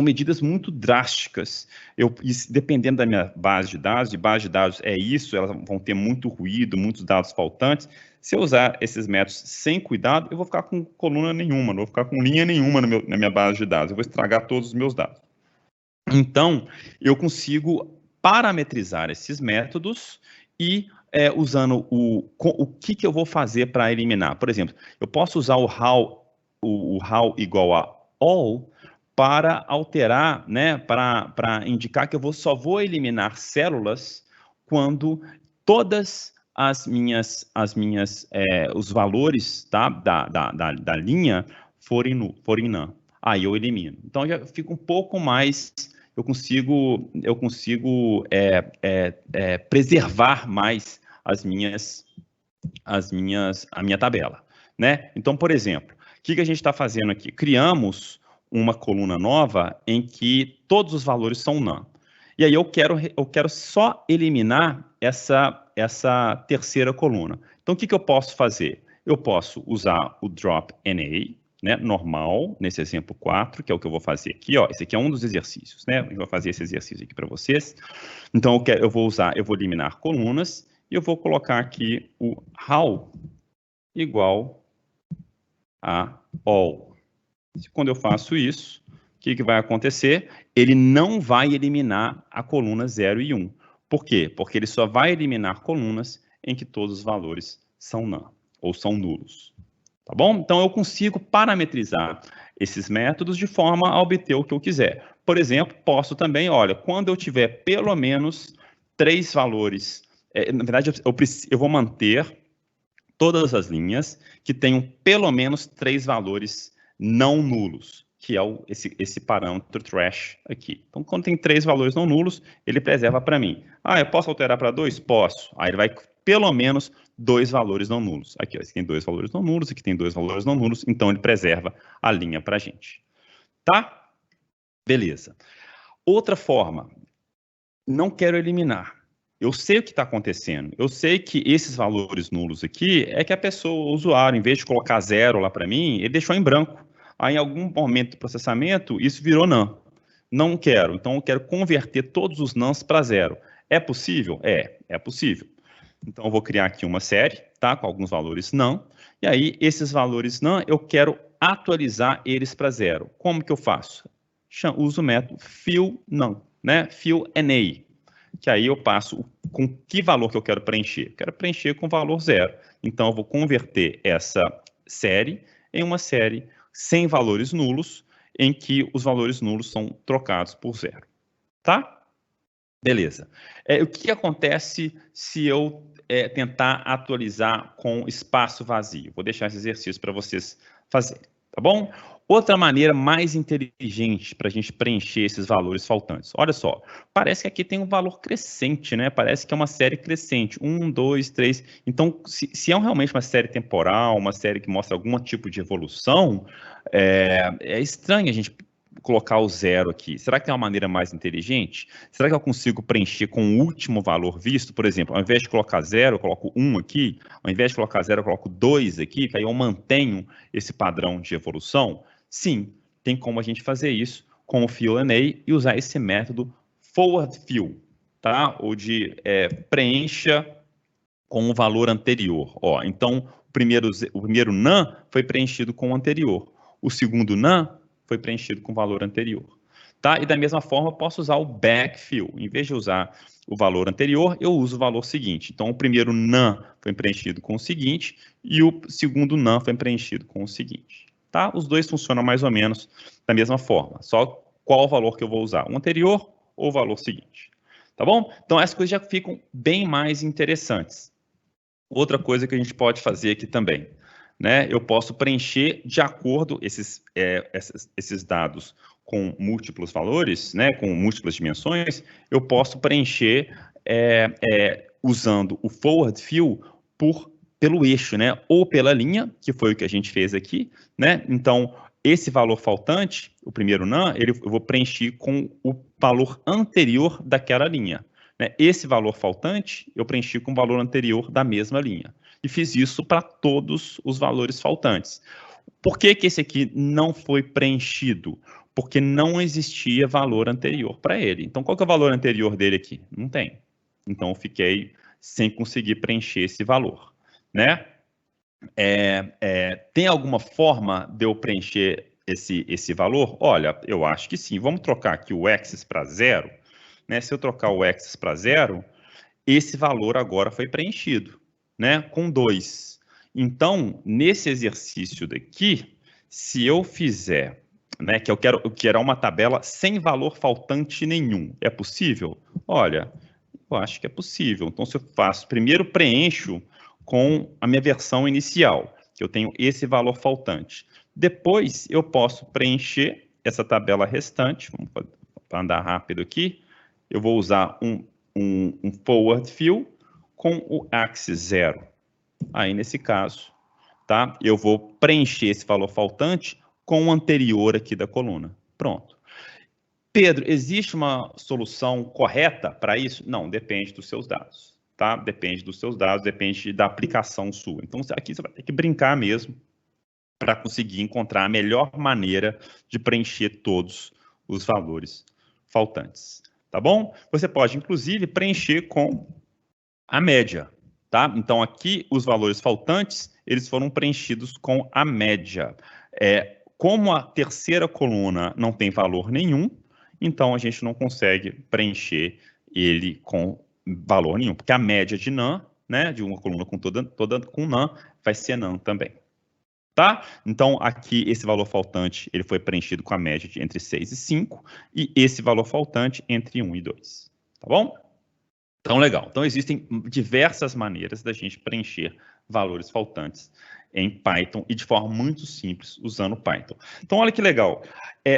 medidas muito drásticas. Dependendo da minha base de dados é isso, elas vão ter muito ruído, muitos dados faltantes. Se eu usar esses métodos sem cuidado, eu vou ficar com coluna nenhuma, não vou ficar com linha nenhuma na minha base de dados, eu vou estragar todos os meus dados. Então, eu consigo parametrizar esses métodos e usando o que eu vou fazer para eliminar. Por exemplo, eu posso usar o how igual a all para alterar, né, para indicar que eu só vou eliminar células quando todas os valores, tá, da linha forem none. Aí eu elimino. Então já fica um pouco mais, eu consigo preservar mais a minha tabela, né? Então, por exemplo, o que a gente está fazendo aqui? Criamos uma coluna nova em que todos os valores são none. E aí eu quero só eliminar essa terceira coluna. Então, o que eu posso fazer? Eu posso usar o drop NA, né, normal, nesse exemplo 4, que é o que eu vou fazer aqui, ó. Esse aqui é um dos exercícios, né? Eu vou fazer esse exercício aqui para vocês. Então, eu vou eliminar colunas, e eu vou colocar aqui o how igual a all. Quando eu faço isso, o que vai acontecer? Ele não vai eliminar a coluna 0 e 1. Por quê? Porque ele só vai eliminar colunas em que todos os valores são none, ou são nulos. Tá bom? Então, eu consigo parametrizar esses métodos de forma a obter o que eu quiser. Por exemplo, posso também, olha, quando eu tiver pelo menos 3 valores, na verdade, eu vou manter todas as linhas que tenham pelo menos 3 valores não nulos, que é esse parâmetro trash aqui. Então, quando tem 3 valores não nulos, ele preserva para mim. Eu posso alterar para 2? Posso. Aí ele vai pelo menos 2 valores não nulos. Aqui, ó, esse tem 2 valores não nulos, aqui tem 2 valores não nulos, então ele preserva a linha para a gente. Tá? Beleza. Outra forma, não quero eliminar. Eu sei o que está acontecendo. Eu sei que esses valores nulos aqui é que a pessoa, o usuário, em vez de colocar 0 lá para mim, ele deixou em branco. Aí, em algum momento do processamento, isso virou none. Não quero. Então, eu quero converter todos os nones para 0. É possível? É possível. Então, eu vou criar aqui uma série, tá? Com alguns valores none. E aí, esses valores none, eu quero atualizar eles para 0. Como que eu faço? uso o método fill_none, né? fill_na, que aí eu passo com que valor que eu quero preencher. Quero preencher com valor 0. Então, eu vou converter essa série em uma série sem valores nulos, em que os valores nulos são trocados por 0. Tá? Beleza. O que acontece se eu tentar atualizar com espaço vazio? Vou deixar esse exercício para vocês fazerem, tá bom? Outra maneira mais inteligente para a gente preencher esses valores faltantes. Olha só, parece que aqui tem um valor crescente, né? Parece que é uma série crescente. 1, 2, 3. Então, se é realmente uma série temporal, uma série que mostra algum tipo de evolução, é estranho a gente colocar o 0 aqui. Será que tem uma maneira mais inteligente? Será que eu consigo preencher com o último valor visto? Por exemplo, ao invés de colocar 0, eu coloco 1 aqui. Ao invés de colocar 0, eu coloco 2 aqui, que aí eu mantenho esse padrão de evolução? Sim, tem como a gente fazer isso com o fill_na e usar esse método forward fill, tá? Ou de preencha com o valor anterior. Ó, então, o primeiro none foi preenchido com o anterior. O segundo none foi preenchido com o valor anterior. Tá? E da mesma forma, eu posso usar o backfill. Em vez de usar o valor anterior, eu uso o valor seguinte. Então, o primeiro none foi preenchido com o seguinte e o segundo none foi preenchido com o seguinte. Tá? Os dois funcionam mais ou menos da mesma forma. Só qual o valor que eu vou usar, o anterior ou o valor seguinte. Tá bom? Então, essas coisas já ficam bem mais interessantes. Outra coisa que a gente pode fazer aqui também, né? Eu posso preencher de acordo esses dados com múltiplos valores, né? Com múltiplas dimensões, eu posso preencher usando o forward fill pelo eixo, né? Ou pela linha, que foi o que a gente fez aqui, né? Então, esse valor faltante, o primeiro none, eu vou preencher com o valor anterior daquela linha. Esse valor faltante, eu preenchi com o valor anterior da mesma linha. E fiz isso para todos os valores faltantes. Por que esse aqui não foi preenchido? Porque não existia valor anterior para ele. Então, qual que é o valor anterior dele aqui? Não tem. Então, eu fiquei sem conseguir preencher esse valor, né? Tem alguma forma de eu preencher esse valor? Olha, eu acho que sim. Vamos trocar aqui o axis para 0. Né? Se eu trocar o axis para 0, esse valor agora foi preenchido, né? Com 2. Então, nesse exercício daqui, se eu fizer, né, que eu quero uma tabela sem valor faltante nenhum, é possível? Olha, eu acho que é possível. Então, se eu faço, primeiro preencho com a minha versão inicial, que eu tenho esse valor faltante. Depois, eu posso preencher essa tabela restante, vamos andar rápido aqui, eu vou usar um forward fill com o axis 0. Aí, nesse caso, tá? Eu vou preencher esse valor faltante com o anterior aqui da coluna. Pronto. Pedro, existe uma solução correta para isso? Não, depende dos seus dados, tá? Depende dos seus dados, depende da aplicação sua. Então, aqui você vai ter que brincar mesmo para conseguir encontrar a melhor maneira de preencher todos os valores faltantes. Tá bom? Você pode, inclusive, preencher com a média, tá? Então, aqui, os valores faltantes, eles foram preenchidos com a média. Como a terceira coluna não tem valor nenhum, então a gente não consegue preencher ele com valor nenhum, porque a média de none, né, de uma coluna com toda com none, vai ser none também. Tá? Então, aqui, esse valor faltante, ele foi preenchido com a média entre 6 e 5, e esse valor faltante entre 1 e 2. Tá bom? Então, legal. Então, existem diversas maneiras da gente preencher valores faltantes em Python e de forma muito simples usando Python. Então, olha que legal.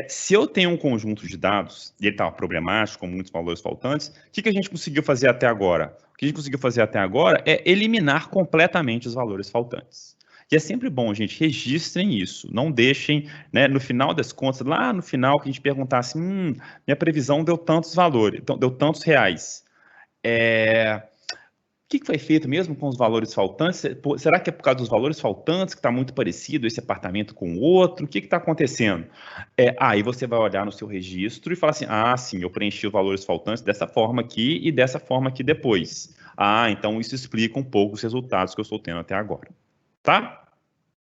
Se eu tenho um conjunto de dados e ele estava problemático, com muitos valores faltantes, o que a gente conseguiu fazer até agora? O que a gente conseguiu fazer até agora é eliminar completamente os valores faltantes. E é sempre bom, gente, registrem isso, não deixem, né, no final das contas, lá no final que a gente perguntar assim, minha previsão deu tantos valores, deu tantos reais. O que foi feito mesmo com os valores faltantes? Será que é por causa dos valores faltantes que está muito parecido esse apartamento com o outro? O que está acontecendo? Aí você vai olhar no seu registro e falar assim, sim, eu preenchi os valores faltantes dessa forma aqui e dessa forma aqui depois. Então isso explica um pouco os resultados que eu estou tendo até agora. Tá?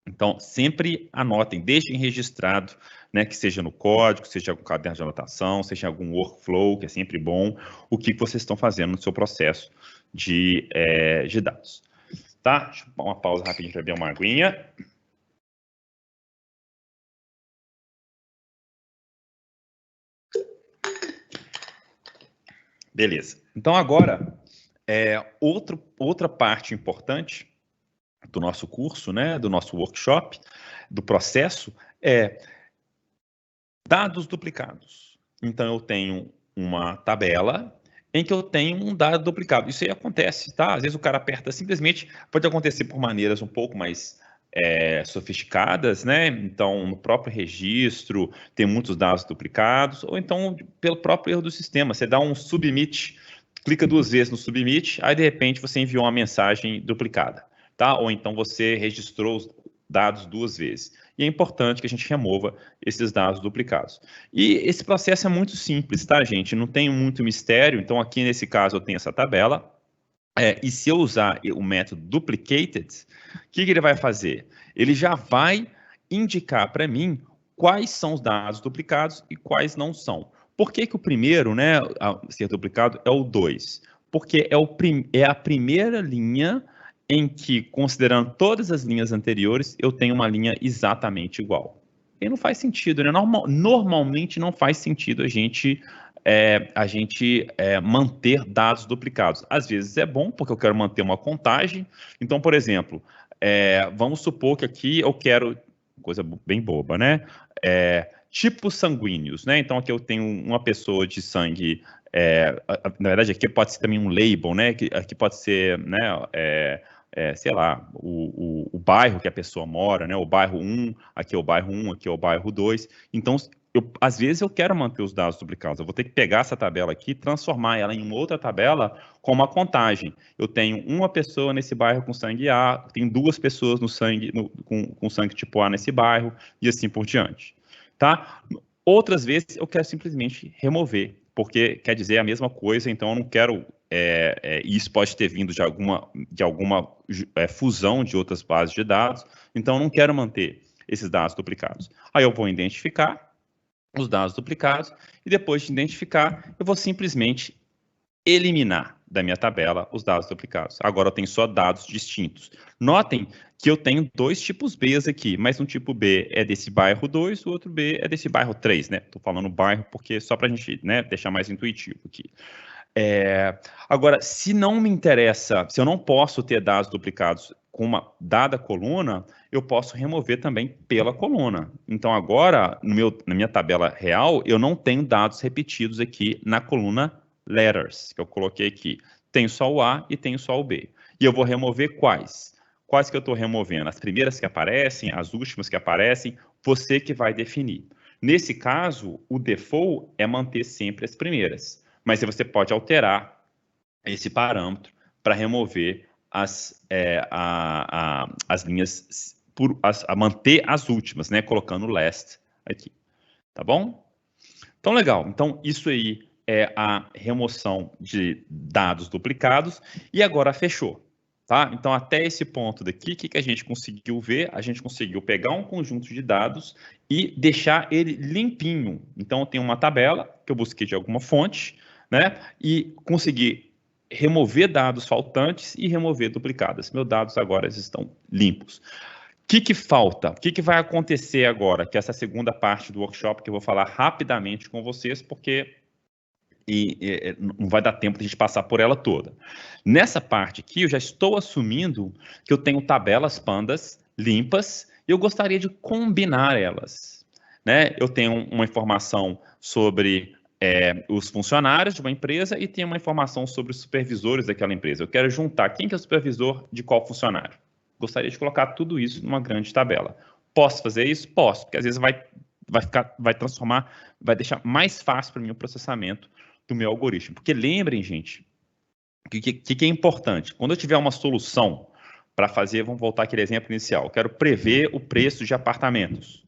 Então, sempre anotem, deixem registrado, né, que seja no código, seja algum caderno de anotação, seja algum workflow, que é sempre bom, o que vocês estão fazendo no seu processo de dados. Tá? Deixa eu dar uma pausa rapidinho para beber uma aguinha. Beleza. Então, agora, outra parte importante do nosso curso, né, do nosso workshop, do processo, é dados duplicados. Então, eu tenho uma tabela em que eu tenho um dado duplicado. Isso aí acontece, tá? Às vezes o cara aperta simplesmente, pode acontecer por maneiras um pouco mais sofisticadas, né? Então, no próprio registro, tem muitos dados duplicados, ou então pelo próprio erro do sistema. Você dá um submit, clica 2 vezes no submit, aí de repente você enviou uma mensagem duplicada, tá? Ou então você registrou os dados 2 vezes. E é importante que a gente remova esses dados duplicados. E esse processo é muito simples, tá, gente? Não tem muito mistério. Então, aqui nesse caso, eu tenho essa tabela. E se eu usar o método duplicated, o que ele vai fazer? Ele já vai indicar para mim quais são os dados duplicados e quais não são. Por que o primeiro, né, a ser duplicado é o 2? Porque é a primeira linha em que, considerando todas as linhas anteriores, eu tenho uma linha exatamente igual. E não faz sentido, né? Normalmente não faz sentido a gente manter dados duplicados. Às vezes é bom, porque eu quero manter uma contagem. Então, por exemplo, vamos supor que aqui eu quero, coisa bem boba, né? Tipos sanguíneos, né? Então, aqui eu tenho uma pessoa de sangue, na verdade, aqui pode ser também um label, né? Aqui pode ser, né? Sei lá, o bairro que a pessoa mora, né? O bairro 1, aqui é o bairro 1, aqui é o bairro 2. Então, às vezes eu quero manter os dados duplicados. Eu vou ter que pegar essa tabela aqui, transformar ela em uma outra tabela com uma contagem. Eu tenho uma pessoa nesse bairro com sangue A, tenho 2 pessoas com sangue tipo A nesse bairro, e assim por diante. Tá? Outras vezes eu quero simplesmente remover, porque quer dizer a mesma coisa, então eu não quero. Isso pode ter vindo de alguma fusão de outras bases de dados, então eu não quero manter esses dados duplicados. Aí eu vou identificar os dados duplicados, e depois de identificar, eu vou simplesmente eliminar da minha tabela os dados duplicados. Agora eu tenho só dados distintos. Notem que eu tenho 2 tipos B aqui, mas um tipo B é desse bairro 2, o outro B é desse bairro 3, né? Estou falando bairro porque só para a gente, né, deixar mais intuitivo aqui. Agora, se não me interessa, se eu não posso ter dados duplicados com uma dada coluna, eu posso remover também pela coluna. Então, agora, na minha tabela real, eu não tenho dados repetidos aqui na coluna letters, que eu coloquei aqui. Tenho só o A e tenho só o B. E eu vou remover quais? Quais que eu estou removendo? As primeiras que aparecem, as últimas que aparecem, você que vai definir. Nesse caso, o default é manter sempre as primeiras. Mas você pode alterar esse parâmetro para remover as linhas, manter as últimas, né? Colocando last aqui. Tá bom? Então, legal. Então, isso aí é a remoção de dados duplicados. E agora fechou. Tá? Então, até esse ponto daqui, o que a gente conseguiu ver? A gente conseguiu pegar um conjunto de dados e deixar ele limpinho. Então, eu tenho uma tabela que eu busquei de alguma fonte, né? E consegui remover dados faltantes e remover duplicadas. Meus dados agora estão limpos. O que falta? O que vai acontecer agora? Que essa segunda parte do workshop que eu vou falar rapidamente com vocês, porque não vai dar tempo de a gente passar por ela toda. Nessa parte aqui, eu já estou assumindo que eu tenho tabelas pandas limpas e eu gostaria de combinar elas. Né? Eu tenho uma informação sobre os funcionários de uma empresa e tenho uma informação sobre os supervisores daquela empresa. Eu quero juntar quem que é o supervisor de qual funcionário. Gostaria de colocar tudo isso numa grande tabela. Posso fazer isso? Posso, porque às vezes vai transformar, vai deixar mais fácil para mim o processamento do meu algoritmo. Porque lembrem, gente, o que é importante? Quando eu tiver uma solução para fazer, vamos voltar àquele exemplo inicial, eu quero prever o preço de apartamentos.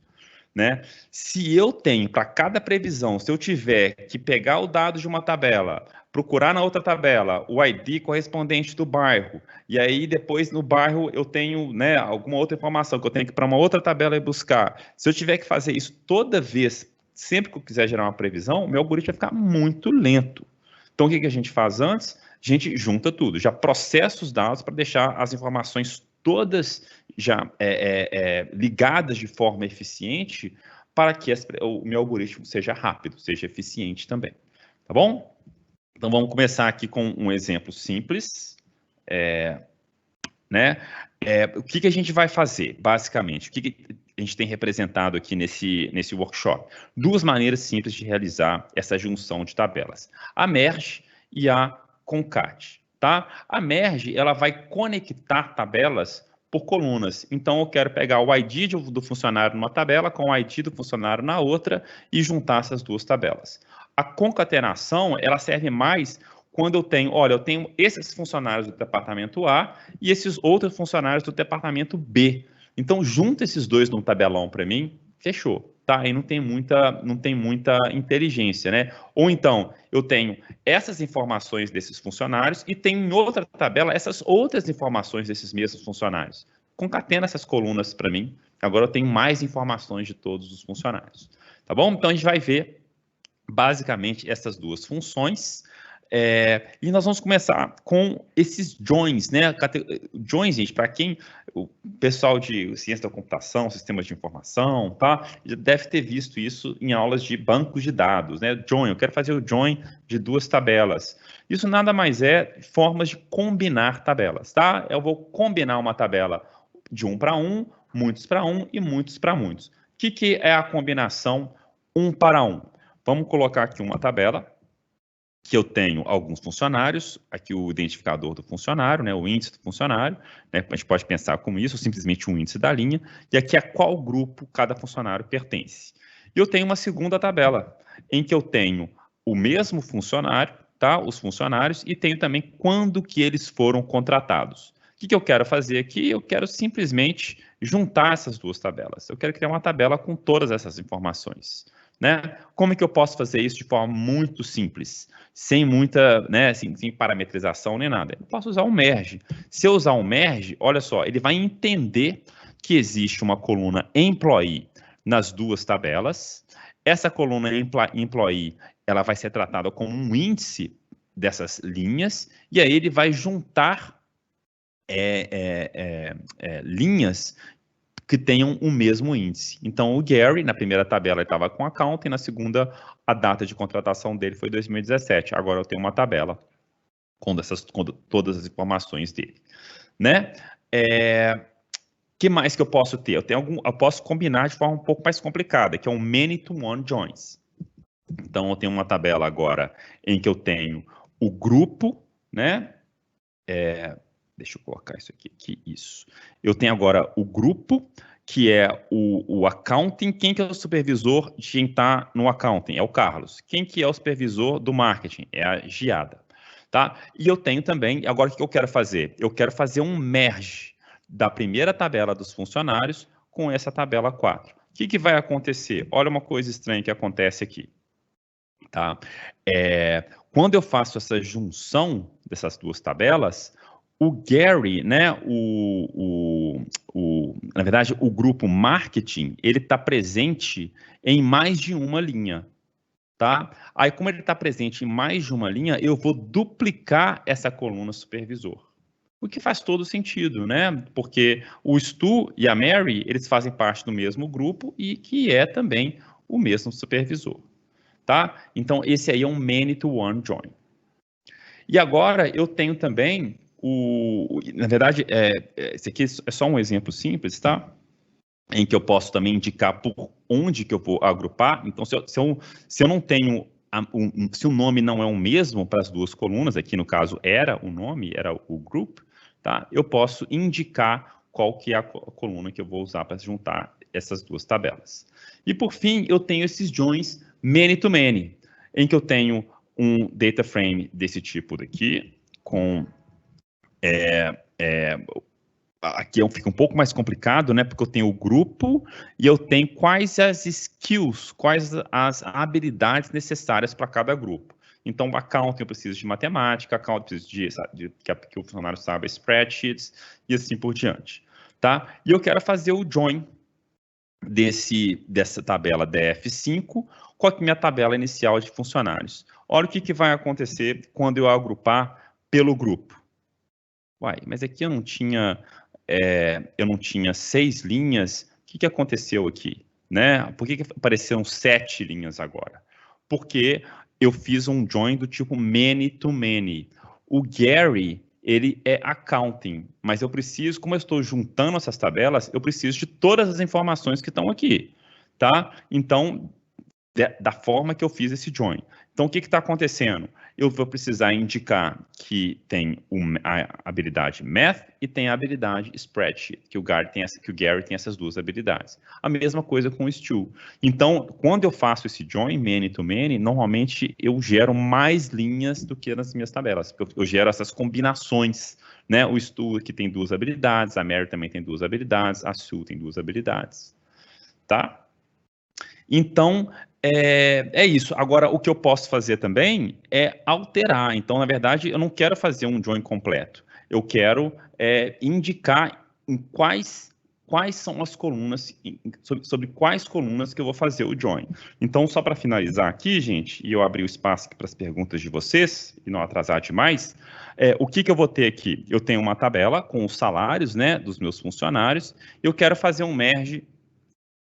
né? Se eu tenho, para cada previsão, se eu tiver que pegar o dado de uma tabela, procurar na outra tabela o ID correspondente do bairro, e aí depois no bairro eu tenho, né, alguma outra informação que eu tenho que ir para uma outra tabela e buscar. Se eu tiver que fazer isso toda vez, sempre que eu quiser gerar uma previsão, meu algoritmo vai ficar muito lento. Então o que a gente faz antes? A gente junta tudo, já processa os dados para deixar as informações todas já ligadas de forma eficiente para que o meu algoritmo seja rápido, seja eficiente também. Tá bom? Então, vamos começar aqui com um exemplo simples. O que a gente vai fazer, basicamente? O que a gente tem representado aqui nesse workshop? Duas maneiras simples de realizar essa junção de tabelas. A merge e a concat. Tá? A merge, ela vai conectar tabelas por colunas. Então, eu quero pegar o ID do funcionário numa tabela com o ID do funcionário na outra e juntar essas duas tabelas. A concatenação, ela serve mais quando eu tenho, olha, eu tenho esses funcionários do departamento A e esses outros funcionários do departamento B. Então, junta esses dois num tabelão para mim, fechou. Tá? Aí não tem muita inteligência, né? Ou então, eu tenho essas informações desses funcionários e tenho em outra tabela essas outras informações desses mesmos funcionários. Concatena essas colunas para mim. Agora eu tenho mais informações de todos os funcionários. Tá bom? Então, a gente vai ver basicamente essas duas funções. E nós vamos começar com esses joins, né? Joins, gente, para quem, o pessoal de ciência da computação, sistemas de informação, tá? Já deve ter visto isso em aulas de bancos de dados, né? Join, eu quero fazer o join de duas tabelas. Isso nada mais é formas de combinar tabelas, tá? Eu vou combinar uma tabela de um para um, muitos para um e muitos para muitos. O que é a combinação um para um? Vamos colocar aqui uma tabela que eu tenho alguns funcionários, aqui o identificador do funcionário, né, o índice do funcionário, né, a gente pode pensar como isso, simplesmente um índice da linha, e aqui a qual grupo cada funcionário pertence. E eu tenho uma segunda tabela, em que eu tenho o mesmo funcionário, tá, os funcionários, e tenho também quando que eles foram contratados. O que eu quero fazer aqui? Eu quero simplesmente juntar essas duas tabelas. Eu quero criar uma tabela com todas essas informações. Né? Como é que eu posso fazer isso de forma muito simples, sem muita, né, sem parametrização nem nada? Eu posso usar um merge. Se eu usar um merge, olha só, ele vai entender que existe uma coluna employee nas duas tabelas. Essa coluna employee, ela vai ser tratada como um índice dessas linhas, e aí ele vai juntar linhas que tenham o mesmo índice. Então, o Gary, na primeira tabela, ele estava com account, e na segunda, a data de contratação dele foi 2017. Agora eu tenho uma tabela com todas as informações dele. Né? Que mais que eu posso ter? Eu posso combinar de forma um pouco mais complicada, que é um many-to-one joins. Então, eu tenho uma tabela agora em que eu tenho o grupo, né? Deixa eu colocar isso aqui, isso. Eu tenho agora o grupo, que é o accounting. Quem que é o supervisor de quem está no accounting? É o Carlos. Quem que é o supervisor do marketing? É a Giada. Tá? E eu tenho também, agora o que eu quero fazer? Eu quero fazer um merge da primeira tabela dos funcionários com essa tabela 4. O que vai acontecer? Olha uma coisa estranha que acontece aqui. Tá? Quando eu faço essa junção dessas duas tabelas, o Gary, né, na verdade, o grupo marketing, ele está presente em mais de uma linha, tá? Aí, como ele está presente em mais de uma linha, eu vou duplicar essa coluna supervisor. O que faz todo sentido, né? Porque o Stu e a Mary, eles fazem parte do mesmo grupo e que é também o mesmo supervisor, tá? Então, esse aí é um many-to-one join. E agora, eu tenho também na verdade, esse aqui é só um exemplo simples, tá? Em que eu posso também indicar por onde que eu vou agrupar. Então, se eu não tenho, se o nome não é o mesmo para as duas colunas, aqui no caso era o nome, era o group, tá? Eu posso indicar qual que é a coluna que eu vou usar para juntar essas duas tabelas. E por fim, eu tenho esses joins many-to-many, em que eu tenho um data frame desse tipo daqui, com aqui fica um pouco mais complicado, né? Porque eu tenho o grupo e eu tenho quais as skills, quais as habilidades necessárias para cada grupo. Então, accounting eu preciso de matemática, accounting eu preciso que o funcionário saiba spreadsheets e assim por diante, tá? E eu quero fazer o join dessa tabela DF5 com a minha tabela inicial de funcionários. Olha o que vai acontecer quando eu agrupar pelo grupo. Uai, mas aqui eu não tinha 6 linhas. O que aconteceu aqui? Né? Por que apareceram 7 linhas agora? Porque eu fiz um join do tipo many to many. O Gary, ele é accounting, mas eu preciso, como eu estou juntando essas tabelas, eu preciso de todas as informações que estão aqui, tá? Então, da forma que eu fiz esse join. Então, o que está acontecendo? Eu vou precisar indicar que tem a habilidade Math e tem a habilidade Spreadsheet, que o Gary tem essas duas habilidades. A mesma coisa com o Stu. Então, quando eu faço esse join many to many, normalmente eu gero mais linhas do que nas minhas tabelas, porque eu gero essas combinações, né? O Stu aqui tem duas habilidades, a Mary também tem duas habilidades, a Sue tem duas habilidades, tá? Então, é isso. Agora, o que eu posso fazer também é alterar. Então, na verdade, eu não quero fazer um join completo. Eu quero indicar em quais são as colunas, sobre quais colunas que eu vou fazer o join. Então, só para finalizar aqui, gente, e eu abrir o espaço para as perguntas de vocês, e não atrasar demais, o que eu vou ter aqui? Eu tenho uma tabela com os salários, né, dos meus funcionários, eu quero fazer um merge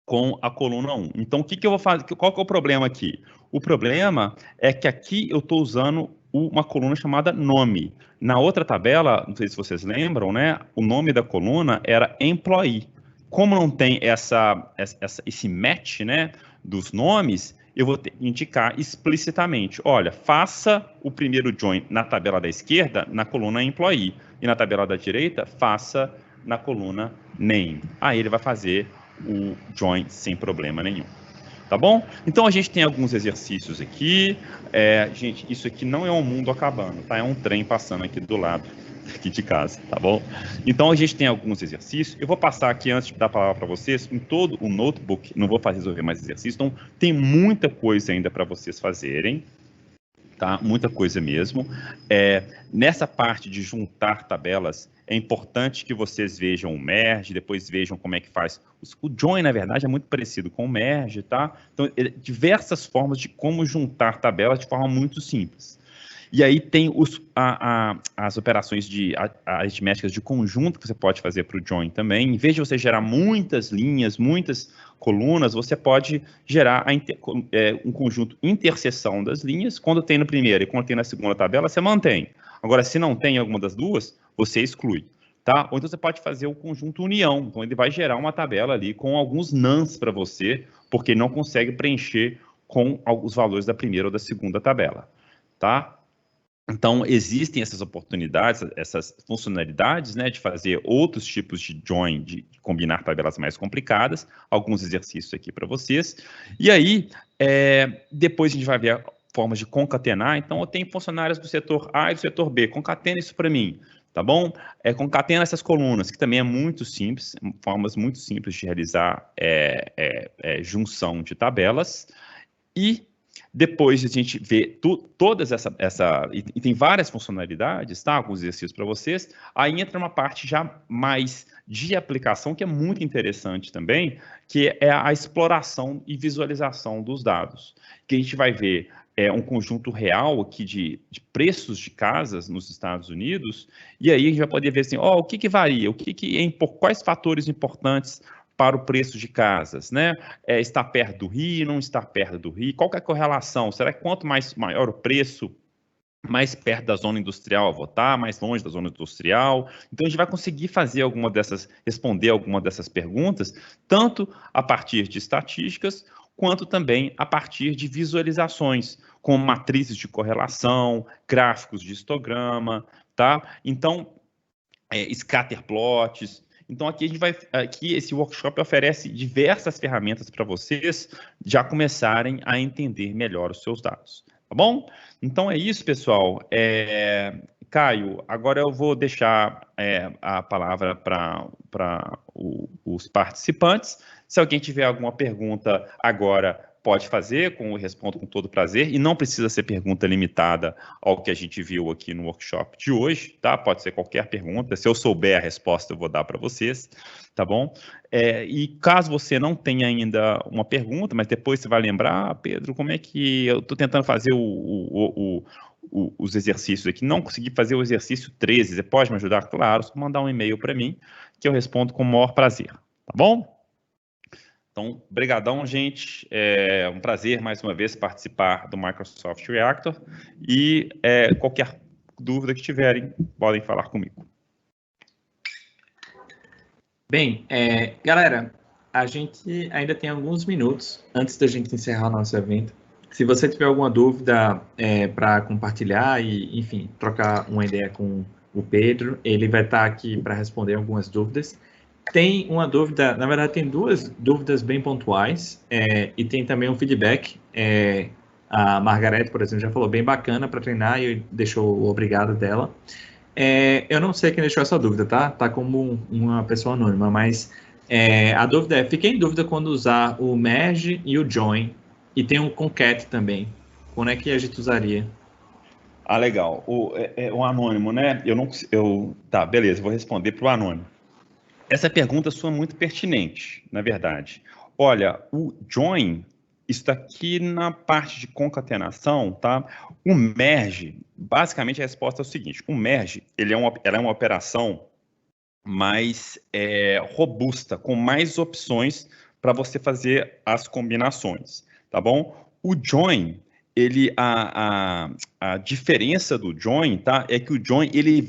com a coluna 1. Então, o que eu vou fazer? Qual que é o problema aqui? O problema é que aqui eu estou usando uma coluna chamada nome. Na outra tabela, não sei se vocês lembram, né? O nome da coluna era employee. Como não tem esse match, né, dos nomes, eu vou indicar explicitamente, olha, faça o primeiro join na tabela da esquerda, na coluna employee, e na tabela da direita, faça na coluna name. Aí ele vai fazer o join sem problema nenhum. Tá bom? Então a gente tem alguns exercícios aqui. Gente, isso aqui não é um mundo acabando, tá? É um trem passando aqui do lado aqui de casa, tá bom? Então a gente tem alguns exercícios. Eu vou passar aqui antes de dar a palavra para vocês em todo o notebook. Não vou resolver mais exercícios. Então tem muita coisa ainda para vocês fazerem. Tá? Muita coisa mesmo. Nessa parte de juntar tabelas, é importante que vocês vejam o merge, depois vejam como é que faz. O join, na verdade, é muito parecido com o merge, tá? Então, diversas formas de como juntar tabelas de forma muito simples. E aí tem as operações aritméticas de conjunto que você pode fazer para o join também. Em vez de você gerar muitas linhas, muitas colunas, você pode gerar um conjunto interseção das linhas. Quando tem na primeira e quando tem na segunda tabela, você mantém. Agora, se não tem alguma das duas, você exclui. Tá? Ou então você pode fazer o conjunto união. Então ele vai gerar uma tabela ali com alguns nãs para você, porque ele não consegue preencher com os valores da primeira ou da segunda tabela. Tá? Então, existem essas oportunidades, essas funcionalidades, né, de fazer outros tipos de join, de combinar tabelas mais complicadas, alguns exercícios aqui para vocês. E aí, depois a gente vai ver formas de concatenar. Então, eu tenho funcionários do setor A e do setor B, concatena isso para mim, tá bom? Concatena essas colunas, que também é muito simples, formas muito simples de realizar junção de tabelas. E depois a gente vê todas e tem várias funcionalidades, tá? Alguns exercícios para vocês. Aí entra uma parte já mais de aplicação, que é muito interessante também, que é a exploração e visualização dos dados. Que a gente vai ver um conjunto real aqui de preços de casas nos Estados Unidos, e aí a gente vai poder ver assim, o que varia, quais fatores importantes para o preço de casas, né? Está perto do Rio, não está perto do Rio? Qual que é a correlação? Será que quanto maior o preço, mais perto da zona industrial eu vou estar, mais longe da zona industrial? Então, a gente vai conseguir responder alguma dessas perguntas, tanto a partir de estatísticas, quanto também a partir de visualizações, como matrizes de correlação, gráficos de histograma, tá? Então, scatterplots. Então, aqui esse workshop oferece diversas ferramentas para vocês já começarem a entender melhor os seus dados, tá bom? Então é isso, pessoal. Caio, agora eu vou deixar a palavra para os participantes. Se alguém tiver alguma pergunta agora, pode fazer, eu respondo com todo prazer, e não precisa ser pergunta limitada ao que a gente viu aqui no workshop de hoje, tá? Pode ser qualquer pergunta, se eu souber a resposta eu vou dar para vocês, tá bom? E caso você não tenha ainda uma pergunta, mas depois você vai lembrar, Pedro, como é que eu estou tentando fazer os exercícios aqui, não consegui fazer o exercício 13, você pode me ajudar? Claro, só mandar um e-mail para mim, que eu respondo com o maior prazer, tá bom? Então, brigadão, gente. É um prazer, mais uma vez, participar do Microsoft Reactor. E qualquer dúvida que tiverem, podem falar comigo. Bem, galera, a gente ainda tem alguns minutos antes da gente encerrar o nosso evento. Se você tiver alguma dúvida para compartilhar e, enfim, trocar uma ideia com o Pedro, ele vai estar aqui para responder algumas dúvidas. Tem uma dúvida, na verdade, tem duas dúvidas bem pontuais e tem também um feedback. A Margarete, por exemplo, já falou bem bacana para treinar e deixou o obrigado dela. Eu não sei quem deixou essa dúvida, tá? Tá como uma pessoa anônima, mas a dúvida fiquei em dúvida quando usar o merge e o join, e tem um concat também. Quando é que a gente usaria? Ah, legal. O anônimo, né? Tá, beleza, vou responder para o anônimo. Essa pergunta sua é muito pertinente, na verdade. Olha, o join está aqui na parte de concatenação, tá? O merge, basicamente a resposta é o seguinte: o merge, ela é uma operação mais robusta, com mais opções para você fazer as combinações, tá bom? O join, a diferença do join, tá? É que o join, ele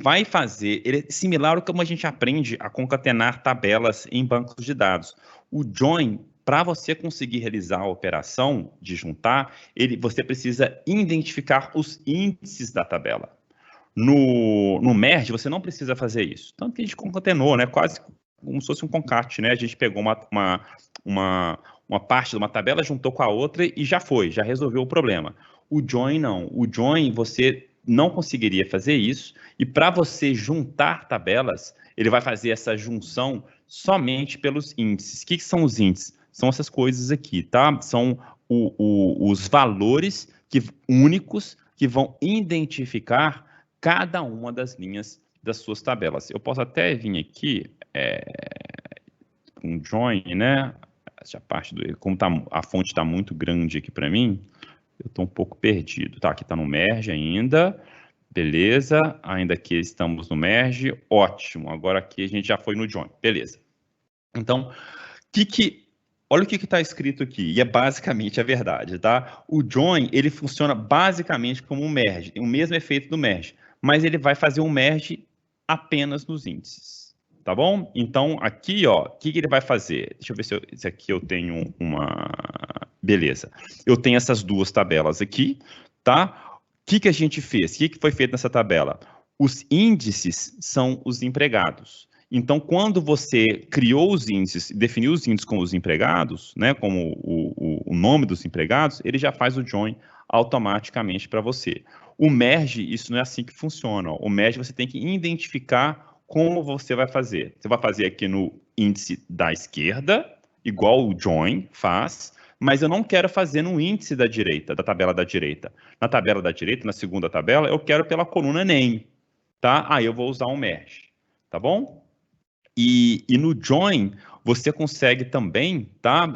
é similar ao como a gente aprende a concatenar tabelas em bancos de dados. O join, para você conseguir realizar a operação de juntar, você precisa identificar os índices da tabela. No merge, você não precisa fazer isso. Tanto que a gente concatenou, né? Quase como se fosse um concat, né? A gente pegou uma parte de uma tabela, juntou com a outra e já resolveu o problema. O join não. O join, você não conseguiria fazer isso, e para você juntar tabelas, ele vai fazer essa junção somente pelos índices. O que são os índices? São essas coisas aqui, tá? São os valores únicos que vão identificar cada uma das linhas das suas tabelas. Eu posso até vir aqui com join, né? Essa parte como a fonte está muito grande aqui para mim, eu estou um pouco perdido. Tá, aqui está no merge ainda, beleza. Ainda aqui estamos no merge, ótimo. Agora aqui a gente já foi no join, beleza. Então, olha o que está escrito aqui, e é basicamente a verdade, tá? O join, ele funciona basicamente como um merge, tem o mesmo efeito do merge, mas ele vai fazer um merge apenas nos índices, tá bom? Então, aqui, ó, o que ele vai fazer? Deixa eu ver se aqui eu tenho uma... Beleza. Eu tenho essas duas tabelas aqui, tá? O que a gente fez? O que foi feito nessa tabela? Os índices são os empregados. Então, quando você criou os índices, definiu os índices com os empregados, né, como o nome dos empregados, ele já faz o join automaticamente para você. O merge, isso não é assim que funciona. O merge você tem que identificar como você vai fazer. Você vai fazer aqui no índice da esquerda, igual o join faz, mas eu não quero fazer no índice da direita, da tabela da direita. Na tabela da direita, na segunda tabela, eu quero pela coluna name, tá? Aí eu vou usar um merge, tá bom? E no join, você consegue também, tá?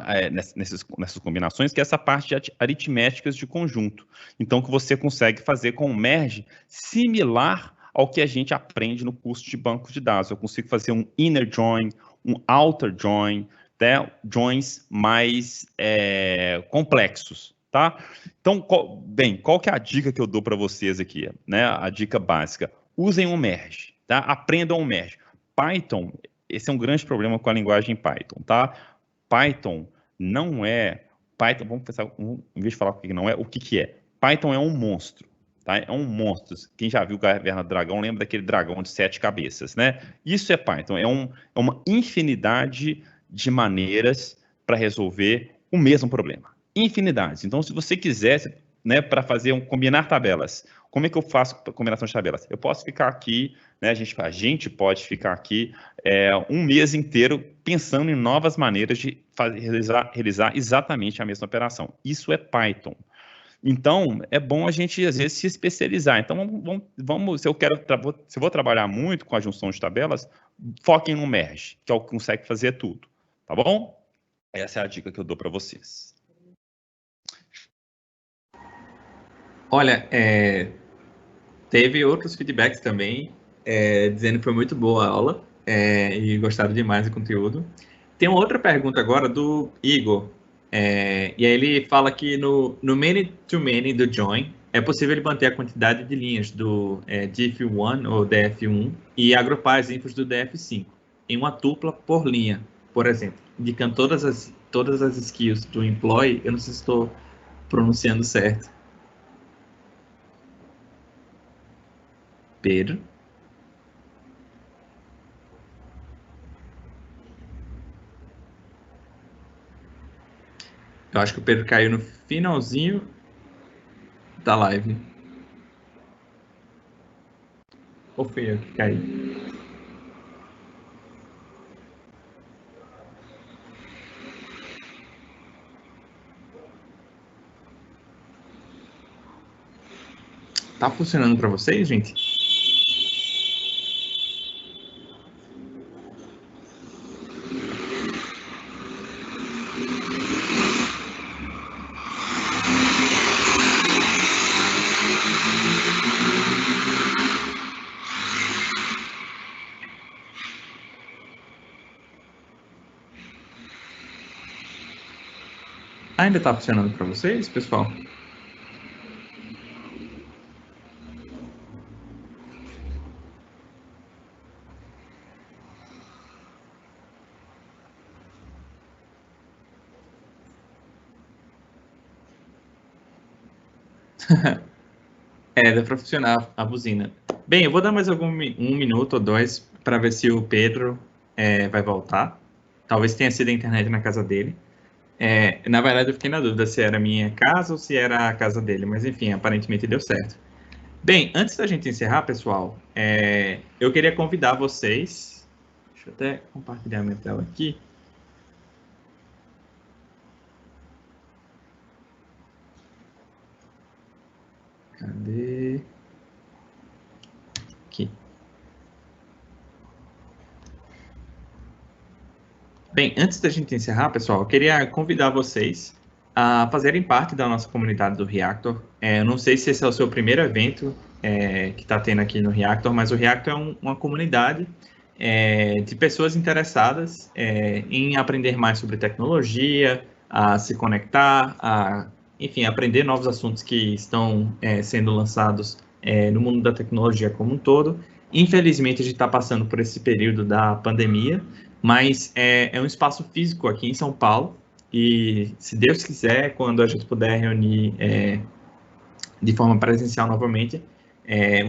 Nessas combinações, que é essa parte de aritméticas de conjunto. Então, que você consegue fazer com um merge similar ao que a gente aprende no curso de banco de dados. Eu consigo fazer um inner join, um outer join, né? Joins mais complexos, tá? Então, qual que é a dica que eu dou para vocês aqui, né? A dica básica: usem um merge, tá? Aprendam um merge. Python, esse é um grande problema com a linguagem Python, tá? Python não é... vamos pensar, em vez de falar o que não é, o que é. Python é um monstro, tá? É um monstro. Quem já viu Caverna do Dragão lembra daquele dragão de 7 cabeças, né? Isso é Python, é uma infinidade de maneiras para resolver o mesmo problema. Infinidades. Então, se você quiser, né, para fazer combinar tabelas. Como é que eu faço combinação de tabelas? Eu posso ficar aqui, né, a gente pode ficar aqui um mês inteiro pensando em novas maneiras de realizar exatamente a mesma operação. Isso é Python. Então, é bom a gente, às vezes, se especializar. Então, se eu vou trabalhar muito com a junção de tabelas, foquem no merge, que é o que consegue fazer tudo. Tá bom? Essa é a dica que eu dou para vocês. Olha, teve outros feedbacks também, dizendo que foi muito boa a aula e gostaram demais do conteúdo. Tem uma outra pergunta agora do Igor. E aí ele fala que no many-to-many do join, é possível ele manter a quantidade de linhas do df1 ou df1 e agrupar as infos do df5 em uma tupla por linha, por exemplo, indicando todas as skills do employee. Eu não sei se estou pronunciando certo. Pedro? Eu acho que o Pedro caiu no finalzinho da live. Ou fui eu que caí? Tá funcionando para vocês, gente? Ainda tá funcionando para vocês, pessoal? Dá para funcionar a buzina. Bem, eu vou dar mais um minuto ou dois para ver se o Pedro vai voltar. Talvez tenha sido a internet na casa dele. Na verdade, eu fiquei na dúvida se era a minha casa ou se era a casa dele, mas enfim, aparentemente deu certo. Bem, antes da gente encerrar, pessoal, eu queria convidar vocês. Deixa eu até compartilhar minha tela aqui. Cadê? Aqui. Bem, antes da gente encerrar, pessoal, eu queria convidar vocês a fazerem parte da nossa comunidade do Reactor. Eu não sei se esse é o seu primeiro evento que está tendo aqui no Reactor, mas o Reactor é uma comunidade de pessoas interessadas em aprender mais sobre tecnologia, a se conectar, enfim, aprender novos assuntos que estão sendo lançados no mundo da tecnologia como um todo. Infelizmente, a gente está passando por esse período da pandemia, mas é um espaço físico aqui em São Paulo, e se Deus quiser, quando a gente puder reunir de forma presencial novamente,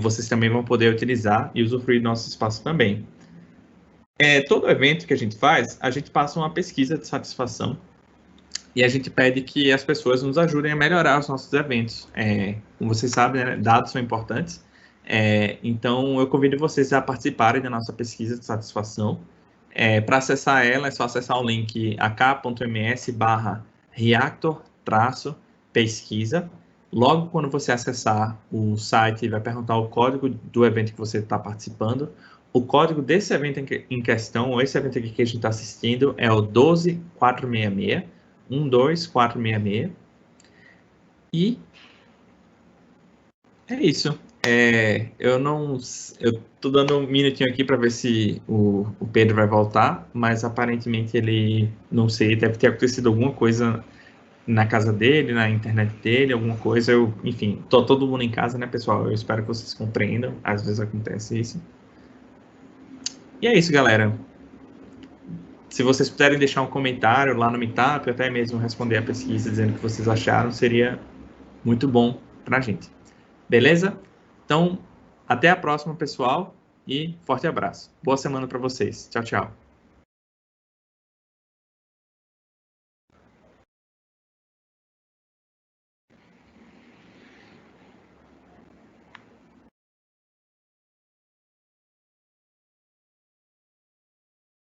vocês também vão poder utilizar e usufruir do nosso espaço também. Todo evento que a gente faz, a gente passa uma pesquisa de satisfação e a gente pede que as pessoas nos ajudem a melhorar os nossos eventos. Como vocês sabem, né, dados são importantes, então eu convido vocês a participarem da nossa pesquisa de satisfação. Para acessar ela, é só acessar o link ak.ms/reactor-pesquisa. Logo quando você acessar o site, vai perguntar o código do evento que você está participando. O código desse evento em questão, ou esse evento aqui que a gente está assistindo, é o 12466, 12466. E é isso. Eu tô dando um minutinho aqui para ver se o Pedro vai voltar, mas aparentemente ele, não sei, deve ter acontecido alguma coisa na casa dele, na internet dele, alguma coisa. Enfim, tô todo mundo em casa, né, pessoal? Eu espero que vocês compreendam. Às vezes acontece isso. E é isso, galera. Se vocês puderem deixar um comentário lá no Meetup, até mesmo responder a pesquisa dizendo o que vocês acharam, seria muito bom pra gente. Beleza? Então, até a próxima, pessoal, e forte abraço. Boa semana para vocês. Tchau, tchau.